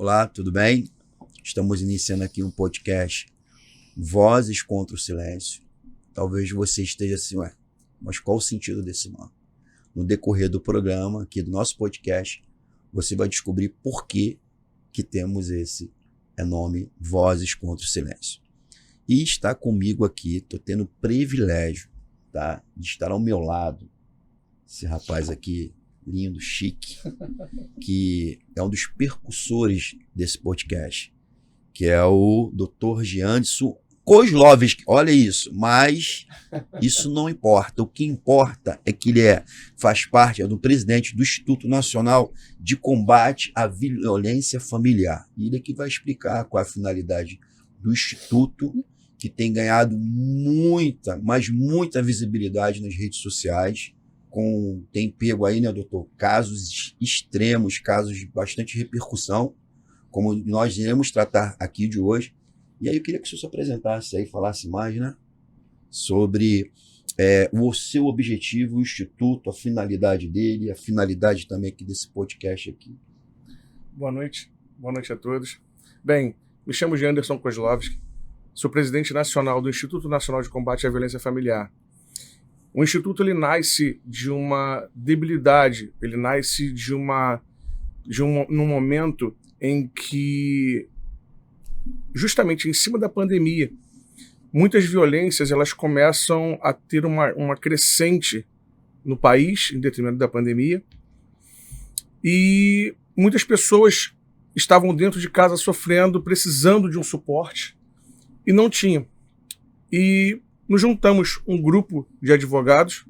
Olá, tudo bem? Estamos iniciando aqui um podcast Vozes contra o Silêncio. Talvez você esteja assim, mas qual o sentido desse nome? No decorrer do programa, aqui do nosso podcast, você vai descobrir por que temos esse nome Vozes contra o Silêncio. E está comigo aqui, estou tendo o privilégio, tá, de estar ao meu lado, esse rapaz aqui, lindo, chique, que é um dos percussores desse podcast, que é o Dr. Jeanderson Kozlovski. Olha isso, mas isso não importa. O que importa é que ele faz parte do presidente do Instituto Nacional de Combate à Violência Familiar. E ele aqui vai explicar qual é a finalidade do Instituto, que tem ganhado muita, mas muita visibilidade nas redes sociais. Tem pego aí, né, doutor, casos extremos, casos de bastante repercussão, como nós iremos tratar aqui de hoje. E aí eu queria que o senhor se apresentasse aí, falasse mais, né, sobre o seu objetivo, o Instituto, a finalidade dele, a finalidade também aqui desse podcast aqui. Boa noite a todos. Bem, me chamo Jeanderson Kozlovski, sou presidente nacional do Instituto Nacional de Combate à Violência Familiar. O Instituto ele nasce de uma debilidade, ele nasce num momento em que, justamente em cima da pandemia, muitas violências elas começam a ter uma crescente no país, em detrimento da pandemia, e muitas pessoas estavam dentro de casa sofrendo, precisando de um suporte, e não tinham. E nos juntamos um grupo de advogados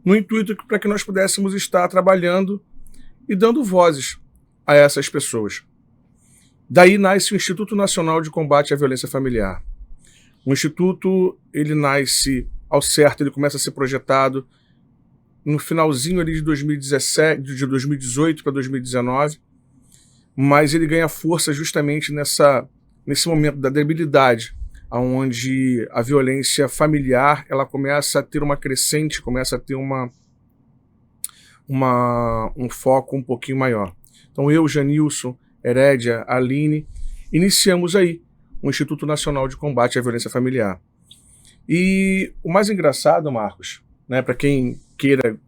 no intuito para que nós pudéssemos estar trabalhando e dando vozes a essas pessoas. Daí nasce o Instituto Nacional de Combate à Violência Familiar. O Instituto, ele nasce ao certo, ele começa a ser projetado no finalzinho ali de 2017, de 2018 para 2019, mas ele ganha força justamente nesse momento da debilidade, onde a violência familiar ela começa a ter uma crescente, começa a ter um foco um pouquinho maior. Então eu, Janilson, Herédia, Aline, iniciamos aí o Instituto Nacional de Combate à Violência Familiar. E o mais engraçado, Marcos, né, para quem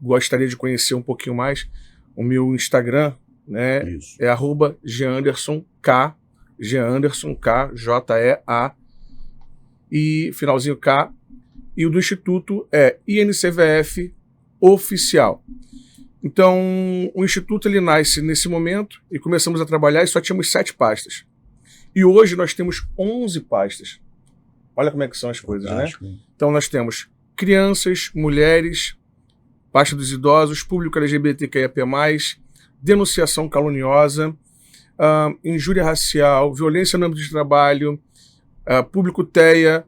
gostaria de conhecer um pouquinho mais, o meu Instagram, né, é @JeandersonK, J-E-A, e finalzinho K, e o do Instituto é INCVF Oficial. Então, o Instituto ele nasce nesse momento e começamos a trabalhar e só tínhamos 7 pastas. E hoje nós temos 11 pastas. Olha como é que são as coisas, fantástico, né? Então nós temos crianças, mulheres, pasta dos idosos, público LGBTQIAP+, denunciação caluniosa, injúria racial, violência no âmbito de trabalho, público TEA,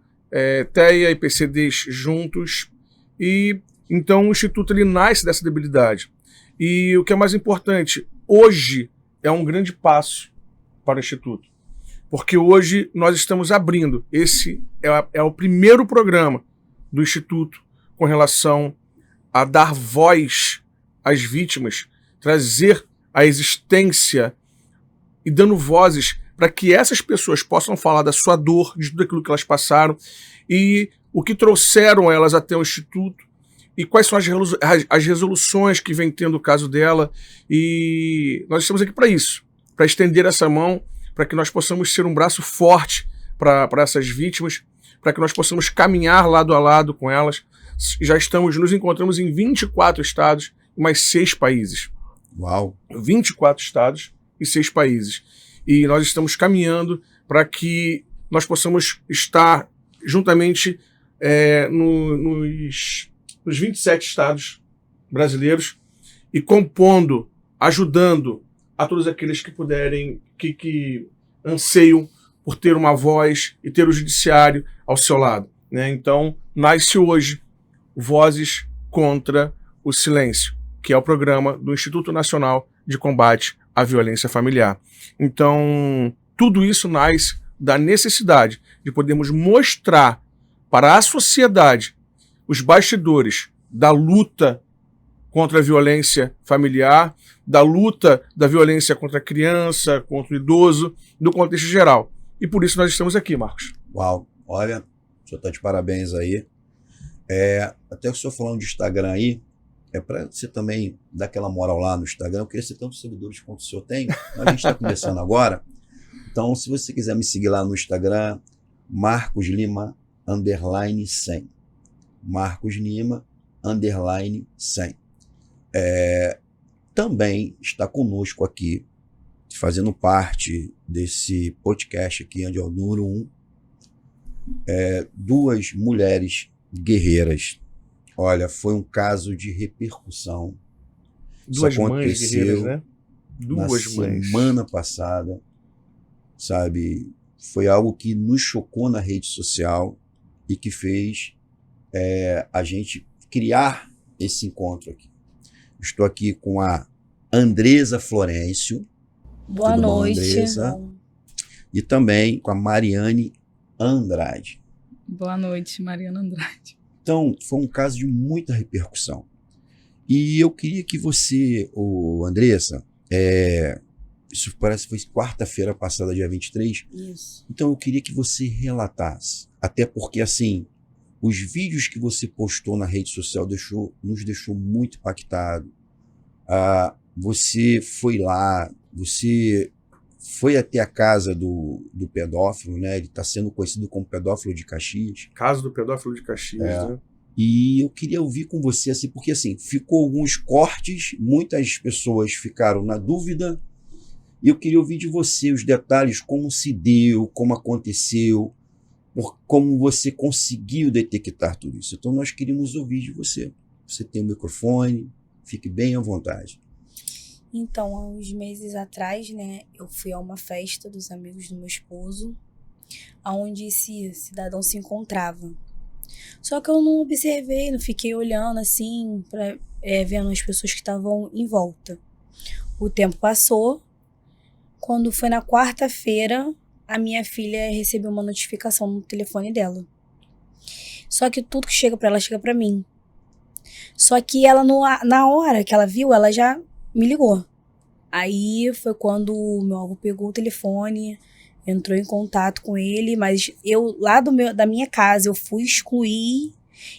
TEA e PCDs juntos. E então o Instituto ele nasce dessa debilidade. E o que é mais importante, hoje é um grande passo para o Instituto, porque hoje nós estamos abrindo, esse é o primeiro programa do Instituto com relação a dar voz às vítimas, trazer a existência e dando vozes para que essas pessoas possam falar da sua dor, de tudo aquilo que elas passaram e o que trouxeram elas até o Instituto e quais são as resoluções que vem tendo o caso dela. E nós estamos aqui para isso, para estender essa mão, para que nós possamos ser um braço forte para essas vítimas, para que nós possamos caminhar lado a lado com elas. Nos encontramos em 24 estados e mais 6 países. Uau! 24 estados e 6 países. E nós estamos caminhando para que nós possamos estar juntamente nos 27 estados brasileiros e compondo, ajudando a todos aqueles que puderem, que anseiam por ter uma voz e ter o judiciário ao seu lado, né? Então, nasce hoje Vozes contra o Silêncio, que é o programa do Instituto Nacional de Combate à Violência Familiar. Então, tudo isso nasce da necessidade de podermos mostrar para a sociedade os bastidores da luta contra a violência familiar, da luta da violência contra a criança, contra o idoso, no contexto geral. E por isso nós estamos aqui, Marcos. Uau, olha, o senhor está de parabéns aí. Até o senhor falando de Instagram aí, para você também dar aquela moral lá no Instagram. Eu queria ser tantos seguidores quanto o senhor tem, mas a gente está começando agora. Então, se você quiser me seguir lá no Instagram, Marcos Lima _100. Marcos Lima _100. Também está conosco aqui, fazendo parte desse podcast aqui, onde é o número 1, duas mulheres guerreiras. Olha, foi um caso de repercussão. Duas Isso mães aconteceu guerreiras, né? Duas na mães. semana passada, sabe? Foi algo que nos chocou na rede social e que fez a gente criar esse encontro aqui. Estou aqui com a Andresa Florencio. Boa Tudo bom, noite. Andresa? E também com a Mariane Andrade. Boa noite, Mariana Andrade. Então, foi um caso de muita repercussão. E eu queria que você, Andressa, isso parece que foi quarta-feira passada, dia 23. Isso. Então, eu queria que você relatasse. Até porque, assim, os vídeos que você postou na rede social nos deixou muito impactado. Você foi lá, você foi até a casa do pedófilo, né? Ele está sendo conhecido como pedófilo de Caxias. Caso do pedófilo de Caxias, né? E eu queria ouvir com você, assim, porque assim, ficou alguns cortes, muitas pessoas ficaram na dúvida, e eu queria ouvir de você os detalhes, como se deu, como aconteceu, como você conseguiu detectar tudo isso. Então nós queríamos ouvir de você. Você tem o microfone, fique bem à vontade. Então, há uns meses atrás, né, eu fui a uma festa dos amigos do meu esposo, onde esse cidadão se encontrava. Só que eu não observei, não fiquei olhando assim, vendo as pessoas que estavam em volta. O tempo passou. Quando foi na quarta-feira, a minha filha recebeu uma notificação no telefone dela. Só que tudo que chega pra ela, chega pra mim. Só que ela, na hora que ela viu, ela já me ligou. Aí foi quando o meu avô pegou o telefone, entrou em contato com ele, mas eu, lá da minha casa, eu fui excluir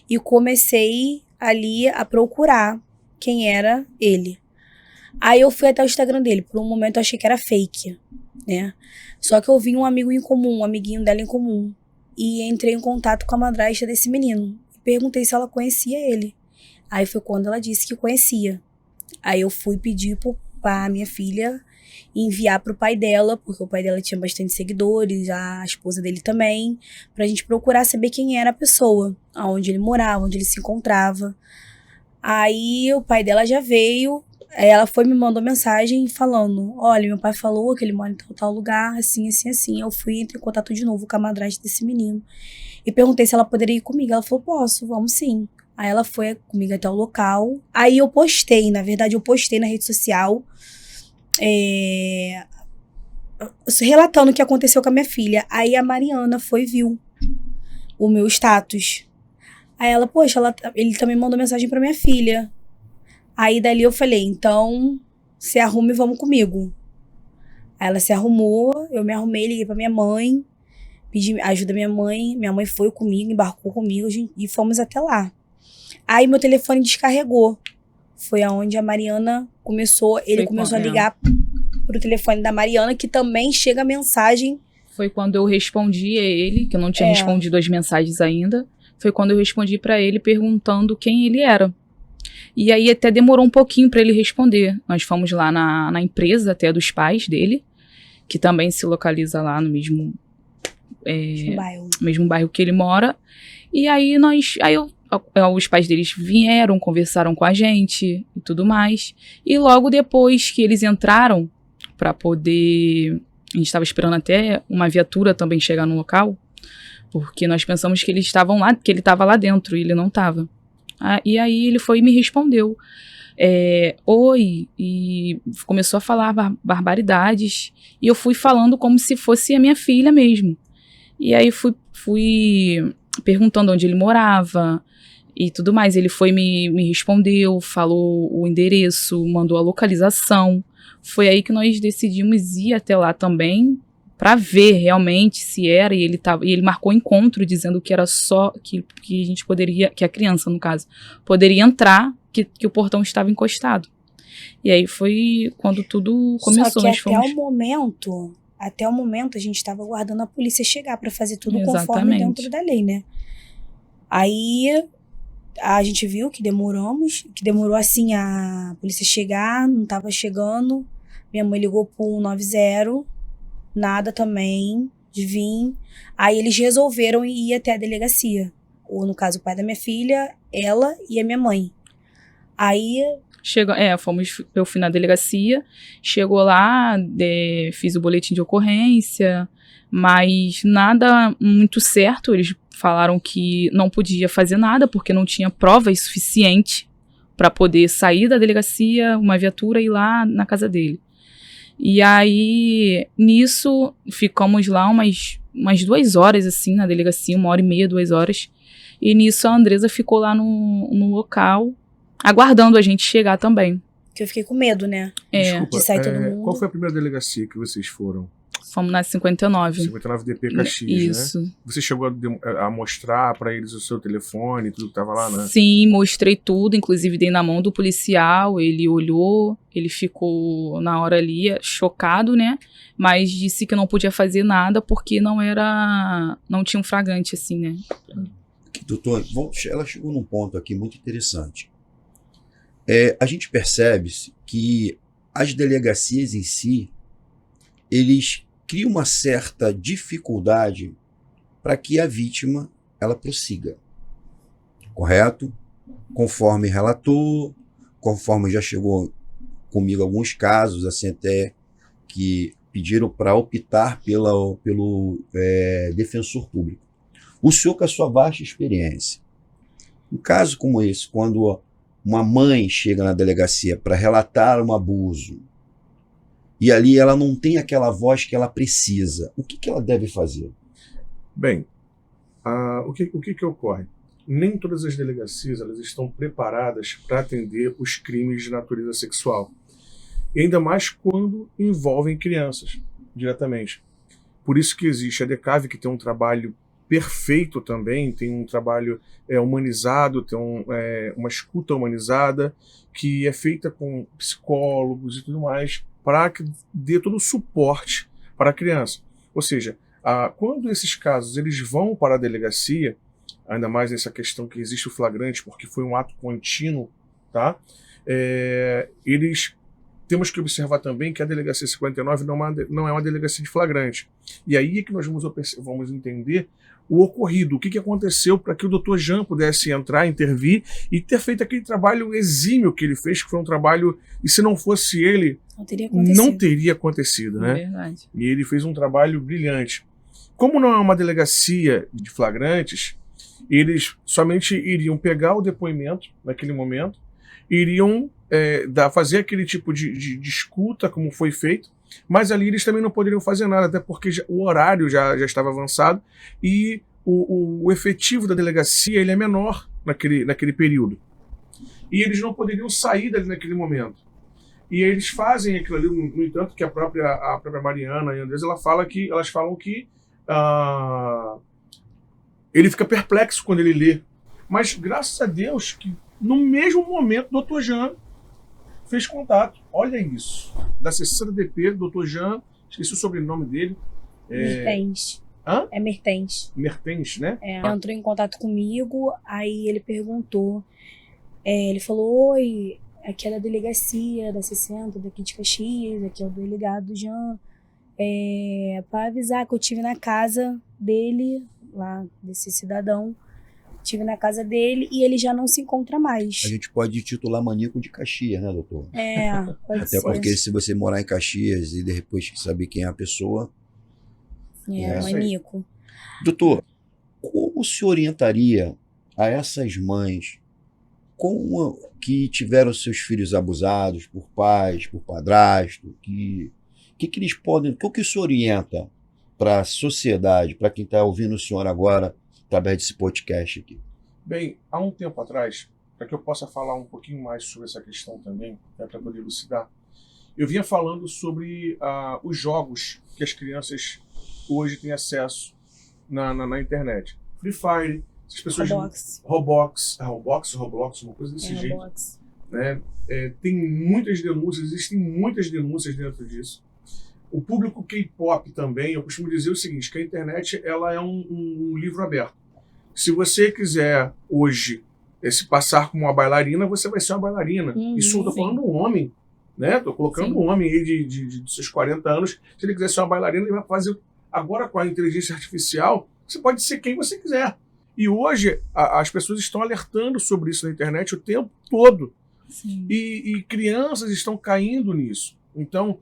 e comecei ali a procurar quem era ele. Aí eu fui até o Instagram dele, por um momento eu achei que era fake, né? Só que eu vi um amigo em comum, um amiguinho dela em comum, e entrei em contato com a madrasta desse menino. E perguntei se ela conhecia ele. Aí foi quando ela disse que conhecia. Aí eu fui pedir pra minha filha enviar pro pai dela, porque o pai dela tinha bastante seguidores, a esposa dele também, pra gente procurar saber quem era a pessoa, aonde ele morava, onde ele se encontrava. Aí o pai dela já veio, ela foi me mandou mensagem falando, olha, meu pai falou que ele mora em tal lugar, assim, assim, assim. Eu fui, entrei em contato de novo com a madrasta desse menino e perguntei se ela poderia ir comigo. Ela falou, posso, vamos sim. Aí ela foi comigo até o local. Aí eu postei, na verdade, na rede social, relatando o que aconteceu com a minha filha. Aí a Mariana viu o meu status. Aí ela, poxa, ele também mandou mensagem pra minha filha. Aí dali eu falei, então, se arrume e vamos comigo. Aí ela se arrumou, eu me arrumei, liguei pra minha mãe, pedi ajuda da minha mãe foi comigo, embarcou comigo e fomos até lá. Aí meu telefone descarregou. Foi aonde a Mariana começou a ligar pro telefone da Mariana, que também chega a mensagem. Foi quando eu respondi a ele, que eu não tinha respondido as mensagens ainda. Foi quando eu respondi pra ele perguntando quem ele era. E aí até demorou um pouquinho pra ele responder. Nós fomos lá na empresa até dos pais dele, que também se localiza lá no mesmo bairro que ele mora. E aí os pais deles vieram, conversaram com a gente e tudo mais. E logo depois que eles entraram pra poder... A gente estava esperando até uma viatura também chegar no local, porque nós pensamos que eles estavam lá, que ele estava lá dentro e ele não estava. E aí ele foi e me respondeu. Oi, e começou a falar barbaridades. E eu fui falando como se fosse a minha filha mesmo. E aí fui perguntando onde ele morava. e tudo mais. Ele foi, me respondeu, falou o endereço, mandou a localização. Foi aí que nós decidimos ir até lá também, para ver realmente se era, e ele marcou encontro dizendo que era só que a gente poderia, que a criança, no caso, poderia entrar, que o portão estava encostado. E aí foi quando tudo começou. Só que até o momento a gente estava aguardando a polícia chegar para fazer tudo conforme dentro da lei, né? Aí a gente viu que demorou assim a polícia chegar, não estava chegando. Minha mãe ligou pro 190, nada também de vir. Aí eles resolveram ir até a delegacia. Ou, no caso, o pai da minha filha, ela e a minha mãe. Aí... eu fui na delegacia, chegou lá, fiz o boletim de ocorrência, mas nada muito certo. Eles falaram que não podia fazer nada, porque não tinha provas suficientes para poder sair da delegacia, uma viatura e ir lá na casa dele. E aí, nisso, ficamos lá umas 2 horas, assim, na delegacia, 1h30, 2 horas. E nisso a Andresa ficou lá no local, aguardando a gente chegar também. Que eu fiquei com medo, né? Desculpa, de sair todo mundo. Qual foi a primeira delegacia que vocês foram? Fomos na 59. 59 DP Caxias, Isso. né? Você chegou a mostrar pra eles o seu telefone, tudo que tava lá, né? Sim, mostrei tudo, inclusive dei na mão do policial, ele olhou, ele ficou na hora ali chocado, né? Mas disse que não podia fazer nada porque não tinha um flagrante, assim, né? Doutor, ela chegou num ponto aqui muito interessante. A gente percebe que as delegacias em si, eles criam uma certa dificuldade para que a vítima ela prossiga. Correto? Conforme relatou, conforme já chegou comigo alguns casos, assim, até que pediram para optar pelo defensor público. O senhor, com a sua vasta experiência, um caso como esse, quando uma mãe chega na delegacia para relatar um abuso, e ali ela não tem aquela voz que ela precisa, o que ela deve fazer? Bem, o que ocorre? Nem todas as delegacias elas estão preparadas para atender os crimes de natureza sexual. E ainda mais quando envolvem crianças, diretamente. Por isso que existe a DECAV, que tem um trabalho perfeito também, tem um trabalho humanizado, tem uma escuta humanizada, que é feita com psicólogos e tudo mais, para que dê todo o suporte para a criança. Ou seja, quando esses casos eles vão para a delegacia, ainda mais nessa questão que existe o flagrante, porque foi um ato contínuo, tá? Temos que observar também que a delegacia 59 não é uma delegacia de flagrante. E aí é que nós vamos entender o ocorrido, o que aconteceu para que o Dr. Jean pudesse entrar, intervir e ter feito aquele trabalho exímio que ele fez, que foi um trabalho, e se não fosse ele, não teria acontecido, né? Verdade. E ele fez um trabalho brilhante. Como não é uma delegacia de flagrantes, eles somente iriam pegar o depoimento naquele momento, iriam fazer aquele tipo de escuta, como foi feito, mas ali eles também não poderiam fazer nada, até porque o horário já estava avançado e o efetivo da delegacia ele é menor naquele período. E eles não poderiam sair dali naquele momento. E eles fazem aquilo ali, no entanto, que a própria Mariana e a Andresa, elas falam que ele fica perplexo quando ele lê. Mas graças a Deus que no mesmo momento o Dr. Jean fez contato. Olha isso. Da 60 DP, Dr. Jean, esqueci o sobrenome dele. Mertens. Hã? É Mertens. Mertens, né? Entrou em contato comigo, aí ele perguntou. Ele falou, oi, aqui é da delegacia, da 60, daqui de Caxias, aqui é o delegado Jean. Para avisar que eu tive na casa dele, lá, desse cidadão. Estive na casa dele e ele já não se encontra mais. A gente pode titular maníaco de Caxias, né, doutor? Pode ser. Até porque se você morar em Caxias e depois saber quem é a pessoa... Maníaco. Doutor, como se orientaria a essas mães que tiveram seus filhos abusados por pais, por padrasto, que eles podem... O que o senhor orienta para a sociedade, para quem está ouvindo o senhor agora, através desse podcast aqui? Bem, há um tempo atrás, para que eu possa falar um pouquinho mais sobre essa questão também, para poder elucidar, eu vinha falando sobre os jogos que as crianças hoje têm acesso na internet. Free Fire, as pessoas... Roblox, uma coisa desse jeito. Roblox. Né? Tem muitas denúncias, existem muitas denúncias dentro disso. O público K-pop também, eu costumo dizer o seguinte, que a internet ela é um livro aberto. Se você quiser hoje se passar como uma bailarina, você vai ser uma bailarina. Isso eu tô falando um homem, né? Tô colocando um homem aí de seus 40 anos. Se ele quiser ser uma bailarina, ele vai fazer... Agora, com a inteligência artificial, você pode ser quem você quiser. E hoje, as pessoas estão alertando sobre isso na internet o tempo todo. E crianças estão caindo nisso. Então,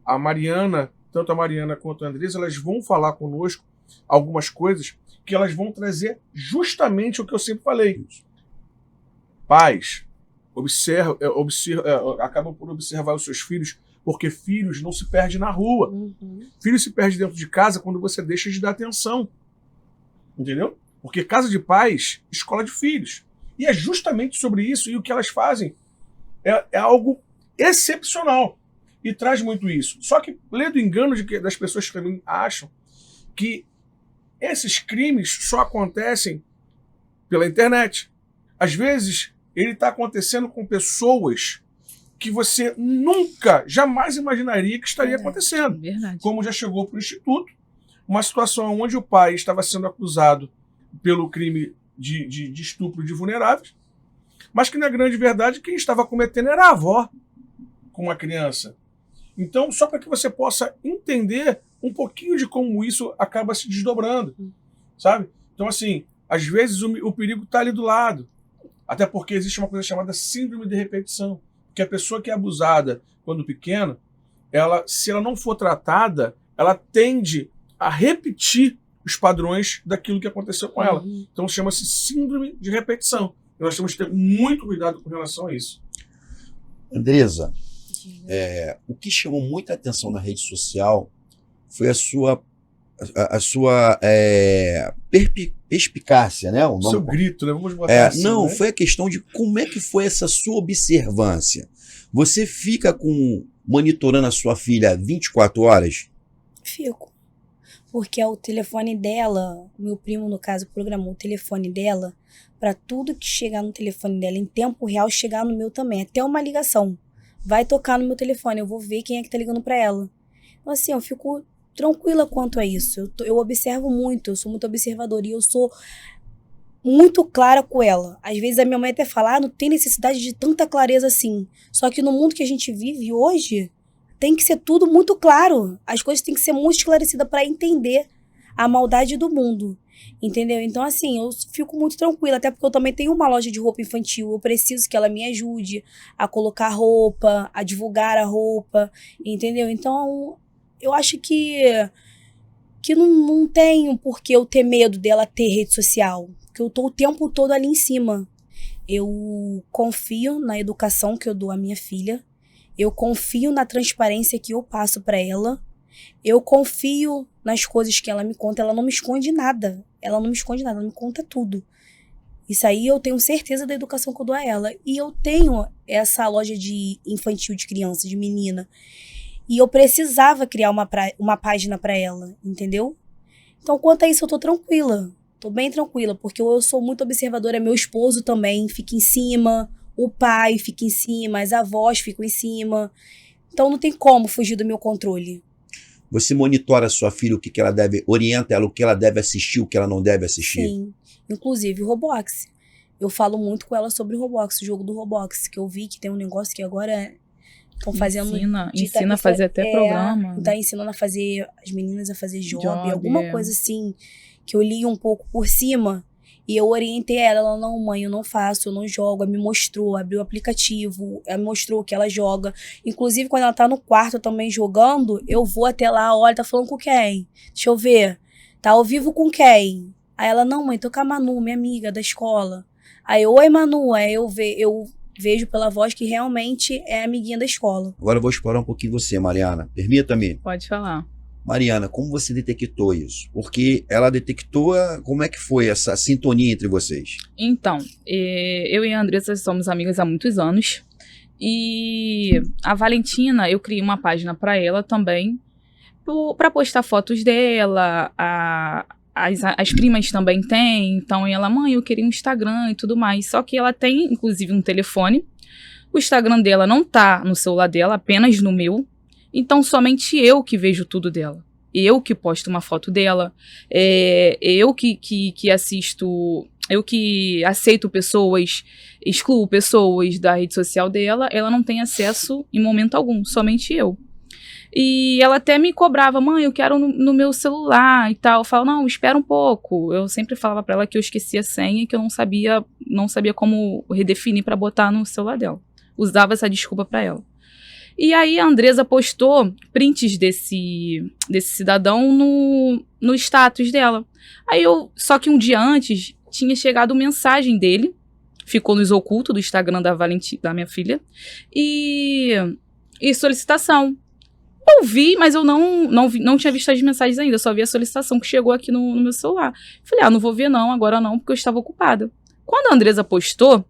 a Mariana, tanto a Mariana quanto a Andressa, elas vão falar conosco algumas coisas que elas vão trazer justamente o que eu sempre falei. Pais, acabam por observar os seus filhos, porque filhos não se perdem na rua. Filhos se perdem dentro de casa quando você deixa de dar atenção. Entendeu? Porque casa de pais, escola de filhos. E é justamente sobre isso, e o que elas fazem é algo excepcional. E traz muito isso. Só que lê do engano das pessoas que também acham que esses crimes só acontecem pela internet. Às vezes, ele está acontecendo com pessoas que você nunca, jamais imaginaria que estaria acontecendo. Verdade. Como já chegou para o Instituto, uma situação onde o pai estava sendo acusado pelo crime de estupro de vulneráveis, mas que, na grande verdade, quem estava cometendo era a avó com uma criança. Então, só para que você possa entender um pouquinho de como isso acaba se desdobrando, sabe? Então, assim, às vezes o perigo está ali do lado. Até porque existe uma coisa chamada síndrome de repetição, que a pessoa que é abusada quando pequena, se ela não for tratada, ela tende a repetir os padrões daquilo que aconteceu com ela. Então, chama-se síndrome de repetição. E nós temos que ter muito cuidado com relação a isso. Andressa, o que chamou muita atenção na rede social foi a sua perspicácia, né? O Seu grito, né? Vamos botar assim, não, né? foi a questão de como é que foi essa sua observância. Você fica monitorando a sua filha 24 horas? Fico. Porque o telefone dela, meu primo, no caso, programou o telefone dela para tudo que chegar no telefone dela em tempo real chegar no meu também. Até uma ligação. Vai tocar no meu telefone, eu vou ver quem é que tá ligando para ela. Então, assim, eu fico tranquila quanto a isso. Eu observo muito, eu sou muito observadora e eu sou muito clara com ela. Às vezes a minha mãe até fala, não tem necessidade de tanta clareza assim. Só que no mundo que a gente vive hoje, tem que ser tudo muito claro. As coisas têm que ser muito esclarecidas para entender a maldade do mundo. Entendeu? Então, assim, eu fico muito tranquila, até porque eu também tenho uma loja de roupa infantil, eu preciso que ela me ajude a colocar roupa, a divulgar a roupa, entendeu? Então, eu acho que não tenho por que eu ter medo dela ter rede social, porque eu tô o tempo todo ali em cima. Eu confio na educação que eu dou à minha filha, eu confio na transparência que eu passo para ela, eu confio nas coisas que ela me conta, ela não me esconde nada. Ela não me esconde nada, ela me conta tudo. Isso aí eu tenho certeza da educação que eu dou a ela. E eu tenho essa loja de infantil, de criança, de menina. E eu precisava criar uma página para ela, entendeu? Então, quanto a isso, eu tô tranquila. Tô bem tranquila, porque eu sou muito observadora. Meu esposo também fica em cima, o pai fica em cima, as avós ficam em cima. Então, não tem como fugir do meu controle. Você monitora a sua filha, o que ela deve, orienta ela, o que ela deve assistir, o que ela não deve assistir? Sim, inclusive o Roblox. Eu falo muito com ela sobre o Roblox, o jogo do Roblox, que eu vi que tem um negócio que agora estão fazendo... Ensina a fazer até programa. Tá ensinando a fazer, as meninas a fazer job alguma coisa assim, que eu li um pouco por cima. E eu orientei ela, não, mãe, eu não faço, eu não jogo. Ela me mostrou, abriu o aplicativo, ela me mostrou que ela joga. Inclusive, quando ela tá no quarto também jogando, eu vou até lá, olha, tá falando com quem? Deixa eu ver. Tá ao vivo com quem? Aí ela, não, mãe, tô com a Manu, minha amiga da escola. Aí, oi, Manu, aí eu vejo pela voz que realmente é amiguinha da escola. Agora eu vou explorar um pouquinho você, Mariana. Permita-me. Pode falar. Mariana, como você detectou isso? Porque ela detectou, como é que foi essa sintonia entre vocês? Então, eu e a Andressa somos amigas há muitos anos. E a Valentina, eu criei uma página para ela também, para postar fotos dela. As primas também têm. Então ela, mãe, eu queria um Instagram e tudo mais. Só que ela tem, inclusive, um telefone. O Instagram dela não tá no celular dela, apenas no meu. Então, somente eu que vejo tudo dela. Eu que posto uma foto dela. Eu que assisto... Eu que aceito pessoas, excluo pessoas da rede social dela. Ela não tem acesso em momento algum, somente eu. E ela até me cobrava, mãe, eu quero no meu celular e tal. Eu falo, não, espera um pouco. Eu sempre falava pra ela que eu esquecia a senha e que eu não sabia como redefinir pra botar no celular dela. Usava essa desculpa pra ela. E aí a Andressa postou prints desse cidadão no status dela. Só que um dia antes tinha chegado mensagem dele, ficou nos ocultos do Instagram da minha filha, e solicitação. Eu vi, mas eu não tinha visto as mensagens ainda, eu só vi a solicitação que chegou aqui no meu celular. Falei, não vou ver não, agora não, porque eu estava ocupada. Quando a Andressa postou,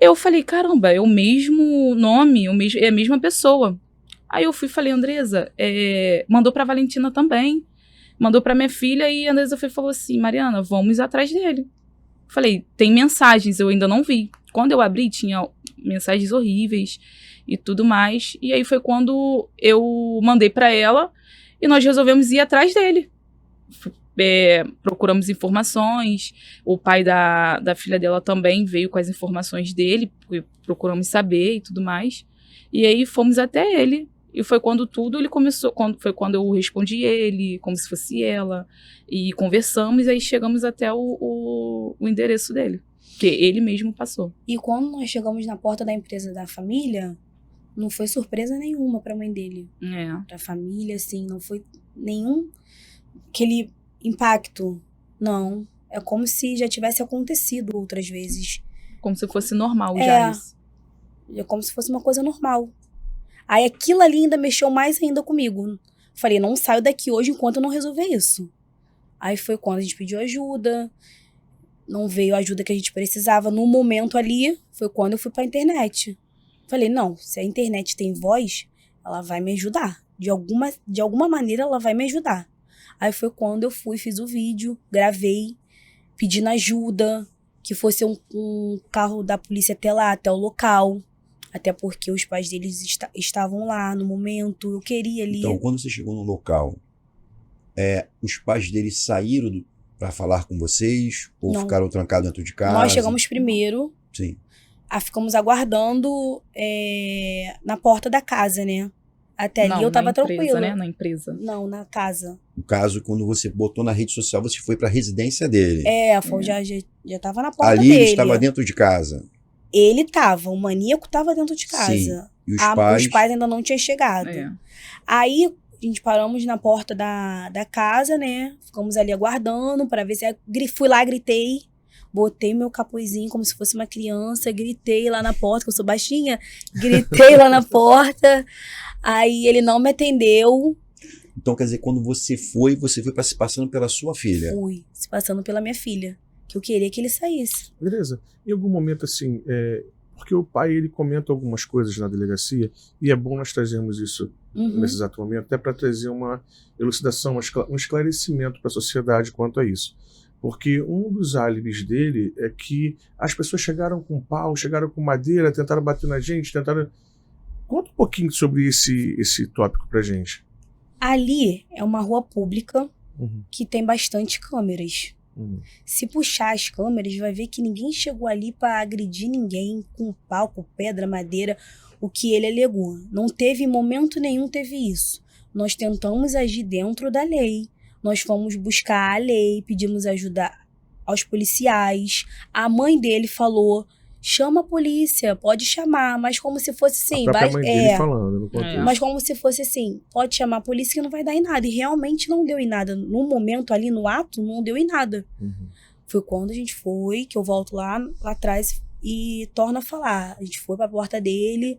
eu falei, caramba, é o mesmo nome, é a mesma pessoa. Aí eu fui e falei, Andressa, mandou pra Valentina também, mandou pra minha filha, e a Andressa falou assim, Mariana, vamos atrás dele. Falei, tem mensagens, eu ainda não vi. Quando eu abri, tinha mensagens horríveis e tudo mais. E aí foi quando eu mandei pra ela e nós resolvemos ir atrás dele. Procuramos informações, o pai da filha dela também veio com as informações dele, procuramos saber e tudo mais. E aí fomos até ele. E foi quando tudo ele começou, foi quando eu respondi ele, como se fosse ela, e conversamos, e aí chegamos até o endereço dele, que ele mesmo passou. E quando nós chegamos na porta da empresa da família, não foi surpresa nenhuma pra mãe dele. Pra família, assim, não foi nenhum aquele impacto. Não, é como se já tivesse acontecido outras vezes. Como se fosse normal já isso. É como se fosse uma coisa normal. Aí aquilo ali ainda mexeu mais ainda comigo. Falei, não saio daqui hoje enquanto eu não resolver isso. Aí foi quando a gente pediu ajuda, não veio a ajuda que a gente precisava. No momento ali, foi quando eu fui pra internet. Falei, não, se a internet tem voz, ela vai me ajudar. De alguma maneira, ela vai me ajudar. Aí foi quando eu fui, fiz o vídeo, gravei, pedindo ajuda, que fosse um carro da polícia até lá, até o local. Até porque os pais deles estavam lá no momento, eu queria ali. Então, quando você chegou no local, os pais deles saíram para falar com vocês? Ou ficaram trancados dentro de casa? Nós chegamos primeiro. Sim. Ficamos aguardando na porta da casa, né? Até ali eu tava tranquila. Né? Na empresa. Não, na casa. No caso, quando você botou na rede social, você foi para a residência dele. Já tava na porta ali dele. Ele estava dentro de casa. Ele tava, o maníaco tava dentro de casa. Sim. E os pais ainda não tinham chegado. Aí a gente paramos na porta da casa, né? Ficamos ali aguardando para ver se... Fui lá, gritei. Botei meu capuzinho como se fosse uma criança. Gritei lá na porta, que eu sou baixinha. Gritei lá na porta. Aí ele não me atendeu. Então, quer dizer, quando você foi para se passando pela sua filha? Fui, se passando pela minha filha. Que eu queria que ele saísse. Beleza. Em algum momento, assim, porque o pai, ele comenta algumas coisas na delegacia, e é bom nós trazermos isso nesse exato momento, até para trazer uma elucidação, um esclarecimento para a sociedade quanto a isso. Porque um dos álibis dele é que as pessoas chegaram com pau, chegaram com madeira, tentaram bater na gente, tentaram... Conta um pouquinho sobre esse tópico pra gente. Ali é uma rua pública que tem bastante câmeras. Se puxar as câmeras, vai ver que ninguém chegou ali para agredir ninguém com pau, com pedra, madeira, o que ele alegou. Não teve, em momento nenhum, teve isso. Nós tentamos agir dentro da lei. Nós fomos buscar a lei, pedimos ajuda aos policiais. A mãe dele falou, chama a polícia, pode chamar, mas como se fosse assim... A própria mãe dele falando, no contexto. Mas como se fosse assim, pode chamar a polícia que não vai dar em nada. E realmente não deu em nada. No momento ali, no ato, não deu em nada. Foi quando a gente foi, que eu volto lá atrás, e torna a falar. A gente foi pra porta dele,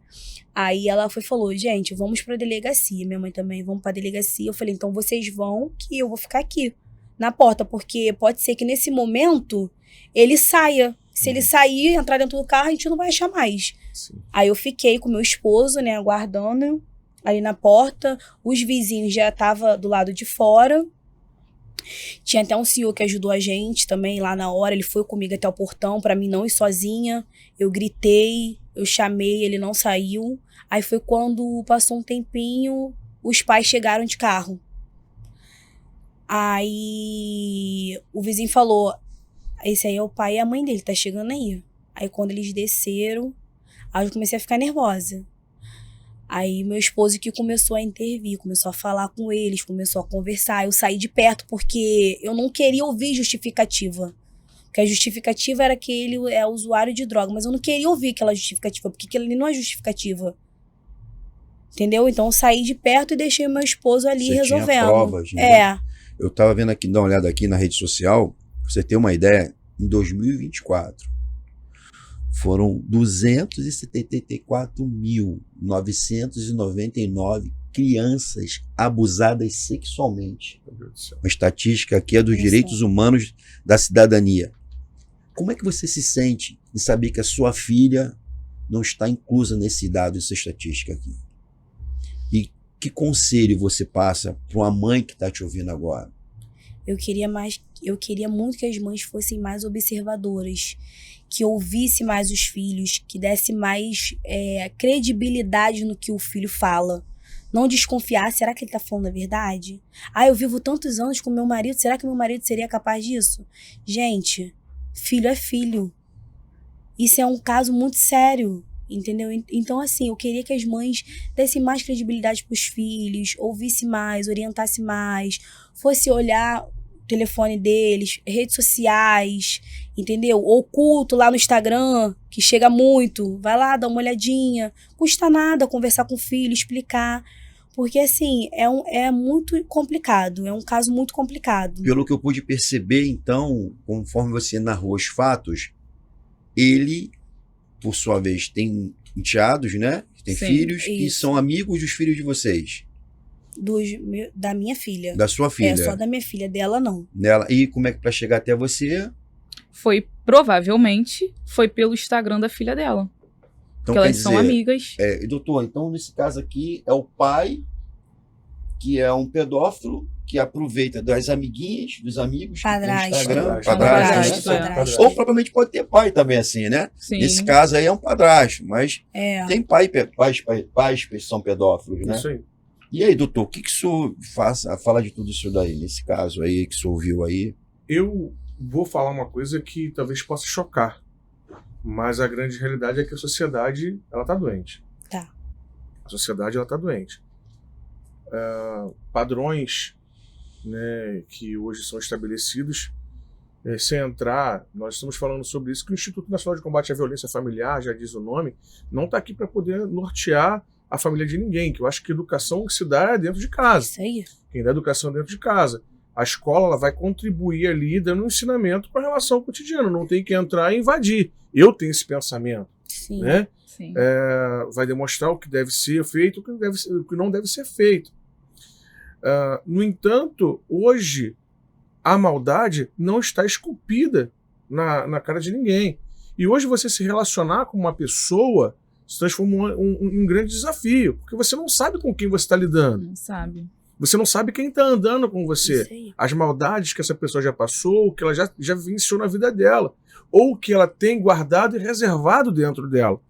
aí ela falou, gente, vamos pra delegacia. Minha mãe também, vamos pra delegacia. Eu falei, então vocês vão que eu vou ficar aqui na porta, porque pode ser que nesse momento ele saia. Se ele sair, entrar dentro do carro, a gente não vai achar mais. Sim. Aí eu fiquei com meu esposo, né, aguardando ali na porta. Os vizinhos já estavam do lado de fora. Tinha até um senhor que ajudou a gente também lá na hora. Ele foi comigo até o portão pra mim não ir sozinha. Eu gritei, eu chamei, ele não saiu. Aí foi quando passou um tempinho, os pais chegaram de carro. Aí o vizinho falou, esse aí é o pai e a mãe dele, tá chegando aí. Aí quando eles desceram, aí eu comecei a ficar nervosa. Aí meu esposo que começou a intervir, começou a falar com eles, começou a conversar. Eu saí de perto porque eu não queria ouvir justificativa. Porque a justificativa era que ele é usuário de droga, mas eu não queria ouvir aquela justificativa, porque aquilo ali não é justificativa. Entendeu? Então eu saí de perto e deixei o meu esposo ali Você resolvendo. tinha provas, né? É. Eu tava vendo aqui, dá uma olhada aqui na rede social, pra você ter uma ideia, em 2024, foram 274.999 crianças abusadas sexualmente. Meu Deus do céu. Uma estatística aqui é dos Isso. direitos humanos da cidadania. Como é que você se sente em saber que a sua filha não está inclusa nesse dado, nessa estatística aqui? E que conselho você passa para uma mãe que está te ouvindo agora? Eu queria muito que as mães fossem mais observadoras, que ouvisse mais os filhos, que desse mais credibilidade no que o filho fala. Não desconfiar, será que ele tá falando a verdade? Ah, eu vivo tantos anos com meu marido, será que meu marido seria capaz disso? Gente, filho é filho. Isso é um caso muito sério, entendeu? Então, assim, eu queria que as mães dessem mais credibilidade pros filhos, ouvisse mais, orientasse mais, fosse olhar o telefone deles, redes sociais, entendeu? Oculto lá no Instagram, que chega muito, vai lá, dá uma olhadinha, custa nada conversar com o filho, explicar, porque assim, é muito complicado, é um caso muito complicado. Pelo que eu pude perceber, então, conforme você narrou os fatos, ele, por sua vez, tem enteados, né? Tem Sim, filhos que isso. são amigos dos filhos de vocês, Da minha filha. da sua filha. É, só da minha filha, dela não. Nela. E como é que para chegar até você? Provavelmente, foi pelo Instagram da filha dela. Então, Porque quer elas são dizer, amigas. doutor, então nesse caso aqui é o pai que é um pedófilo que aproveita das amiguinhas, dos amigos que tem no Padrasto. Instagram, Padrasto, né? padrasto. Ou provavelmente pode ter pai também assim, né? Sim. Nesse caso aí é um padrasto, mas É. tem pais que são pedófilos, né? Isso aí. E aí, doutor, o que o senhor fala de tudo isso daí, nesse caso aí que o senhor viu aí? Eu vou falar uma coisa que talvez possa chocar, mas a grande realidade é que a sociedade ela tá doente. Tá. A sociedade ela tá doente. Padrões, né, que hoje são estabelecidos, sem entrar, nós estamos falando sobre isso, que o Instituto Nacional de Combate à Violência Familiar, já diz o nome, não está aqui para poder nortear a família de ninguém, que eu acho que educação que se dá é dentro de casa. Isso aí. Quem dá educação é dentro de casa. A escola ela vai contribuir ali dando um ensinamento com relação ao cotidiano, não tem que entrar e invadir. Eu tenho esse pensamento, Sim. né? Sim. Vai demonstrar o que deve ser feito, o que não deve ser feito. No entanto, hoje a maldade não está esculpida na cara de ninguém. E hoje você se relacionar com uma pessoa se transforma um grande desafio, porque você não sabe com quem você está lidando. Não sabe. Você não sabe quem está andando com você. Isso aí. As maldades que essa pessoa já passou, o que ela já vivenciou na vida dela, ou o que ela tem guardado e reservado dentro dela.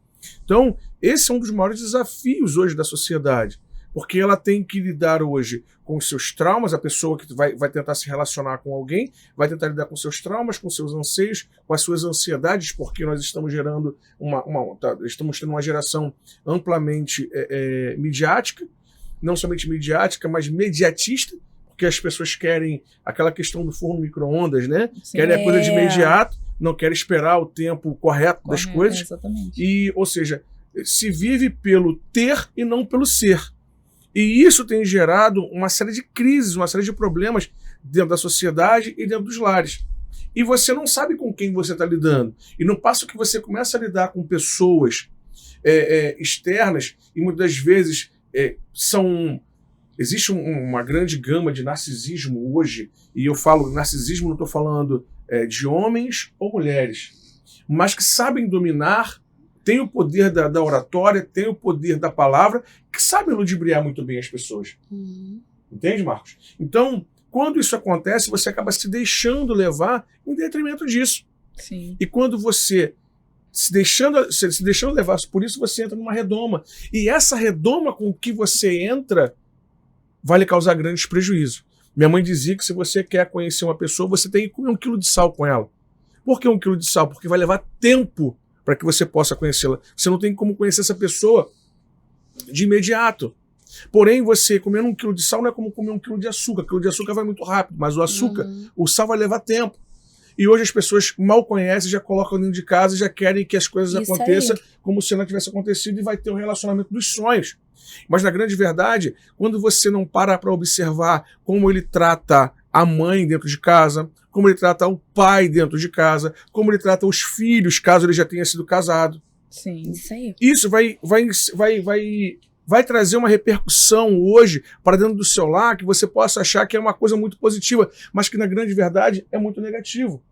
Então, esse é um dos maiores desafios hoje da sociedade, porque ela tem que lidar hoje com os seus traumas, a pessoa que vai tentar se relacionar com alguém, vai tentar lidar com seus traumas, com seus anseios, com as suas ansiedades, porque nós estamos gerando estamos tendo uma geração amplamente midiática, não somente midiática, mas mediatista, porque as pessoas querem aquela questão do forno micro-ondas, né? Sim. Querem a coisa de imediato, não querem esperar o tempo correto das coisas. Exatamente. Ou seja, se vive pelo ter e não pelo ser. E isso tem gerado uma série de crises, uma série de problemas dentro da sociedade e dentro dos lares. E você não sabe com quem você está lidando. E no passo que você começa a lidar com pessoas externas, e muitas vezes existe uma grande gama de narcisismo hoje, e eu falo narcisismo, não estou falando de homens ou mulheres, mas que sabem dominar, têm o poder da oratória, têm o poder da palavra, que sabem ludibriar muito bem as pessoas. Entende, Marcos? Então, quando isso acontece, você acaba se deixando levar em detrimento disso. Sim. E quando você se deixando levar por isso, você entra numa redoma. E essa redoma com que você entra vai lhe causar grandes prejuízos. Minha mãe dizia que se você quer conhecer uma pessoa, você tem que comer 1 quilo de sal com ela. Por que 1 quilo de sal? Porque vai levar tempo para que você possa conhecê-la. Você não tem como conhecer essa pessoa de imediato. Porém, você comendo 1 quilo de sal não é como comer 1 quilo de açúcar. 1 quilo de açúcar vai muito rápido, mas o açúcar, o sal vai levar tempo. E hoje as pessoas mal conhecem, já colocam dentro de casa e já querem que as coisas Isso aconteçam aí. como se não tivesse acontecido, e vai ter um relacionamento dos sonhos. Mas na grande verdade, quando você não para observar como ele trata a mãe dentro de casa, como ele trata o pai dentro de casa, como ele trata os filhos, caso ele já tenha sido casado, Sim. Isso aí. isso vai trazer uma repercussão hoje para dentro do seu lar que você possa achar que é uma coisa muito positiva, mas que na grande verdade é muito negativo.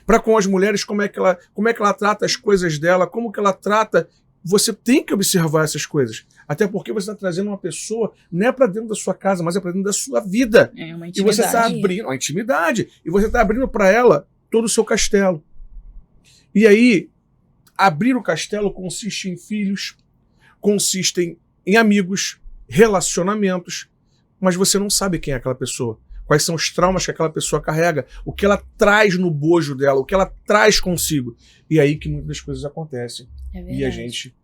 Para com as mulheres, como é que ela trata as coisas dela, como que ela trata, você tem que observar essas coisas. Até porque você está trazendo uma pessoa não é para dentro da sua casa, mas é para dentro da sua vida. É uma E você está intimidade. abrindo a intimidade, e você está abrindo para ela todo o seu castelo. E aí, abrir o castelo consiste em filhos, consiste em amigos, relacionamentos, mas você não sabe quem é aquela pessoa, quais são os traumas que aquela pessoa carrega, o que ela traz no bojo dela, o que ela traz consigo. E aí que muitas coisas acontecem. É verdade. E a gente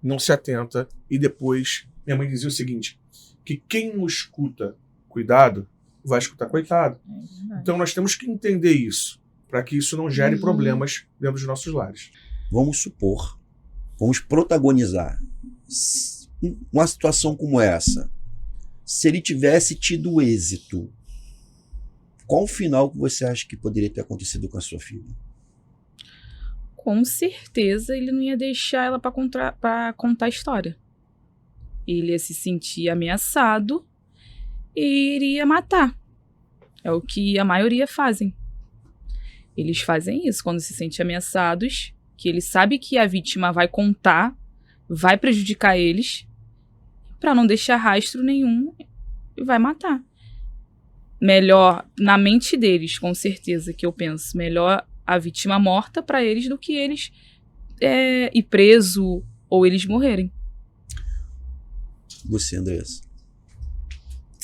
não se atenta. E depois, minha mãe dizia o seguinte, que quem não escuta cuidado, vai escutar coitado. É verdade. Então nós temos que entender isso, para que isso não gere problemas dentro dos nossos lares. Vamos supor, vamos protagonizar uma situação como essa. Se ele tivesse tido êxito, qual o final que você acha que poderia ter acontecido com a sua filha? Com certeza ele não ia deixar ela para contar a história. Ele ia se sentir ameaçado e iria matar. É o que a maioria fazem. Eles fazem isso quando se sentem ameaçados, que ele sabe que a vítima vai contar, vai prejudicar eles, para não deixar rastro nenhum, vai matar. Melhor, na mente deles, com certeza, que eu penso, melhor a vítima morta para eles do que eles ir preso ou eles morrerem. Você, Andressa?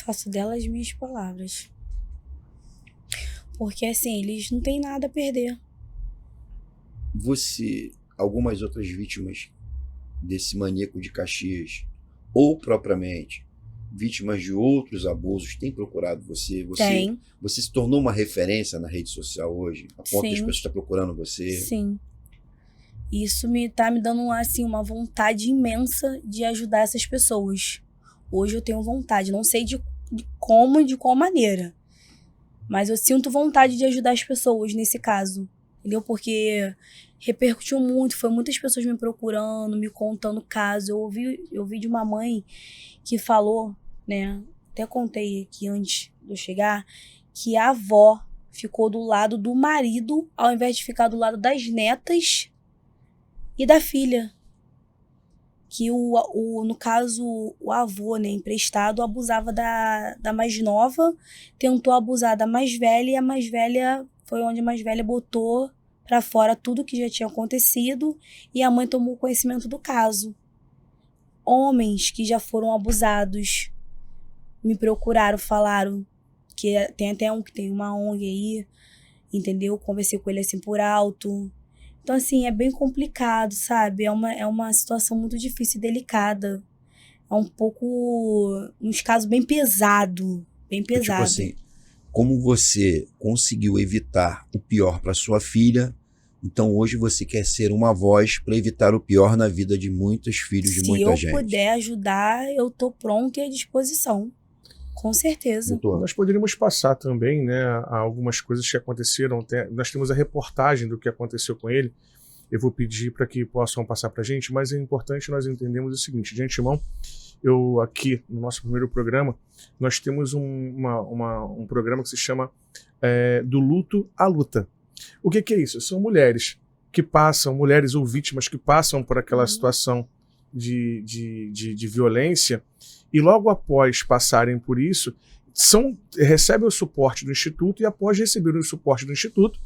Faço delas minhas palavras. Porque assim, eles não têm nada a perder. Você, algumas outras vítimas desse maníaco de Caxias, ou propriamente vítimas de outros abusos, têm procurado você? Tem. Você se tornou uma referência na rede social hoje? A ponto das Sim. pessoas estar procurando você? Sim. Isso tá me dando assim, uma vontade imensa de ajudar essas pessoas. Hoje eu tenho vontade, não sei de como e de qual maneira. Mas eu sinto vontade de ajudar as pessoas nesse caso. Entendeu? Porque repercutiu muito, foi muitas pessoas me procurando, me contando casos. Eu ouvi de uma mãe que falou, né? Até contei aqui antes de eu chegar, que a avó ficou do lado do marido ao invés de ficar do lado das netas e da filha. Que no caso, o avô, né, emprestado, abusava da mais nova, tentou abusar da mais velha, e a mais velha foi onde a mais velha botou pra fora tudo que já tinha acontecido, e a mãe tomou conhecimento do caso. Homens que já foram abusados me procuraram, falaram que tem até um que tem uma ONG aí, entendeu? Conversei com ele assim por alto. Então, assim, é bem complicado, sabe? É uma situação muito difícil e delicada. É um pouco, uns casos bem pesado, bem pesado. Tipo assim, como você conseguiu evitar o pior para sua filha, então hoje você quer ser uma voz para evitar o pior na vida de muitos filhos de muita gente. Se eu puder ajudar, eu tô pronta e à disposição. Com certeza. Doutor, Nós poderíamos passar também, né, a algumas coisas que aconteceram. Nós temos a reportagem do que aconteceu com ele. Eu vou pedir para que possam passar para a gente, mas é importante nós entendermos o seguinte: de antemão, eu aqui no nosso primeiro programa, nós temos um programa que se chama Do Luto à Luta. O que é isso? São mulheres que passam, mulheres ou vítimas que passam por aquela situação de violência, e logo após passarem por isso, recebem o suporte do Instituto, e após receber o suporte do Instituto,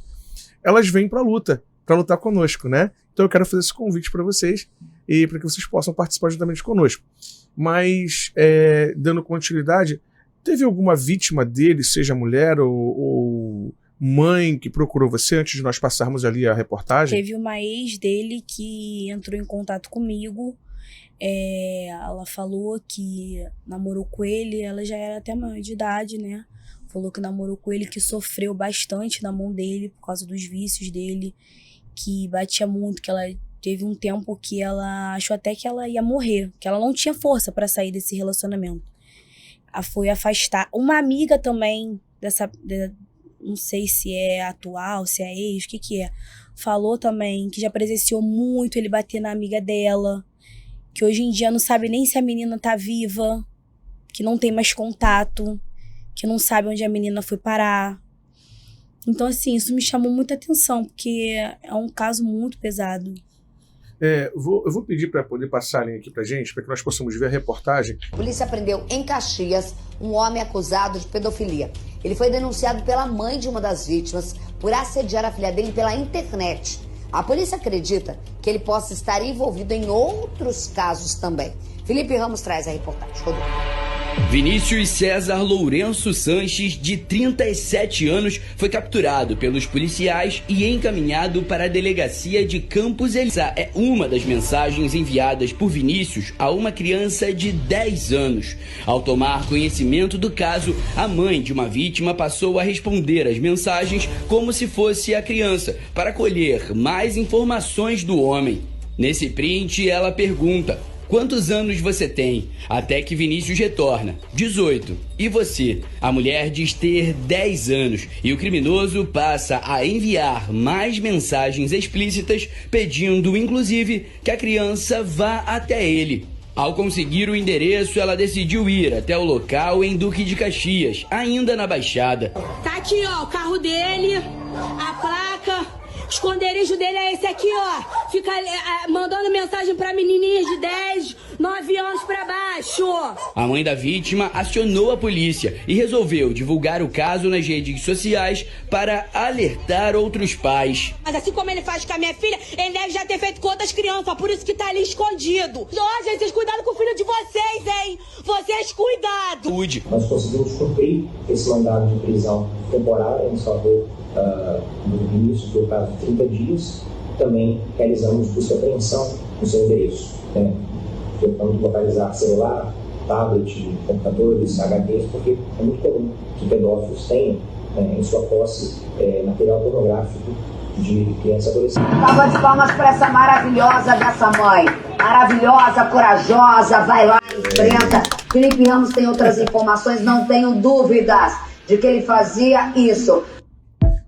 elas vêm para lutar conosco, né? Então eu quero fazer esse convite para vocês, e para que vocês possam participar juntamente conosco. Mas, dando continuidade, teve alguma vítima dele, seja mulher ou mãe, que procurou você antes de nós passarmos ali a reportagem? Teve uma ex dele que entrou em contato comigo. Ela falou que namorou com ele, ela já era até maior de idade, né? Falou que namorou com ele, que sofreu bastante na mão dele por causa dos vícios dele, que batia muito, que ela teve um tempo que ela achou até que ela ia morrer, que ela não tinha força para sair desse relacionamento. Ela foi afastar. Uma amiga também não sei se é atual, se é ex, o que é, falou também que já presenciou muito ele bater na amiga dela, que hoje em dia não sabe nem se a menina tá viva, que não tem mais contato, que não sabe onde a menina foi parar. Então, assim, isso me chamou muita atenção, porque é um caso muito pesado. Eu vou pedir para poder passarem aqui pra gente, para que nós possamos ver a reportagem. A polícia prendeu em Caxias um homem acusado de pedofilia. Ele foi denunciado pela mãe de uma das vítimas por assediar a filha dele pela internet. A polícia acredita que ele possa estar envolvido em outros casos também. Felipe Ramos traz a reportagem. Rodou. Vinícius César Lourenço Sanches, de 37 anos, foi capturado pelos policiais e encaminhado para a delegacia de Campos Elíseos. Essa é uma das mensagens enviadas por Vinícius a uma criança de 10 anos. Ao tomar conhecimento do caso, a mãe de uma vítima passou a responder as mensagens como se fosse a criança, para colher mais informações do homem. Nesse print, ela pergunta: quantos anos você tem? Até que Vinícius retorna: 18. E você? A mulher diz ter 10 anos e o criminoso passa a enviar mais mensagens explícitas, pedindo inclusive que a criança vá até ele. Ao conseguir o endereço, ela decidiu ir até o local em Duque de Caxias, ainda na Baixada. Tá aqui, ó, o carro dele, a placa. O esconderijo dele é esse aqui, ó. Fica mandando mensagem pra menininhas de 10, 9 anos pra baixo. A mãe da vítima acionou a polícia e resolveu divulgar o caso nas redes sociais para alertar outros pais. Mas assim como ele faz com a minha filha, ele deve já ter feito com outras crianças, por isso que tá ali escondido. Ó, gente, vocês cuidado com o filho de vocês, hein? Vocês cuidado. Nós conseguimos cumprir esse mandado de prisão temporária em favor do início do caso de 30 dias. Também realizamos busca e apreensão no seu endereço, né? Tentando localizar celular, tablet, computadores, HDs, porque é muito comum que pedófilos tenham em sua posse material pornográfico de criança e adolescente. Salva de palmas para essa maravilhosa dessa mãe. Maravilhosa, corajosa, vai lá, enfrenta. Felipe Ramos tem outras informações, não tenho dúvidas de que ele fazia isso.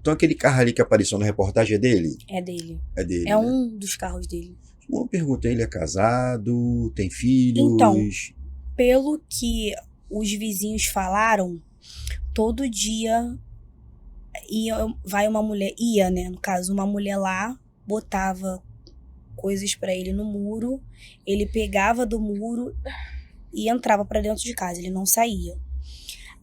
então aquele carro ali que apareceu na reportagem é dele? É dele. É dele, É né? um dos carros dele. Uma pergunta: ele é casado? Tem filhos? Então, pelo que os vizinhos falaram, todo dia vai uma mulher, né? No caso, uma mulher lá, botava coisas pra ele no muro, ele pegava do muro e entrava pra dentro de casa, ele não saía.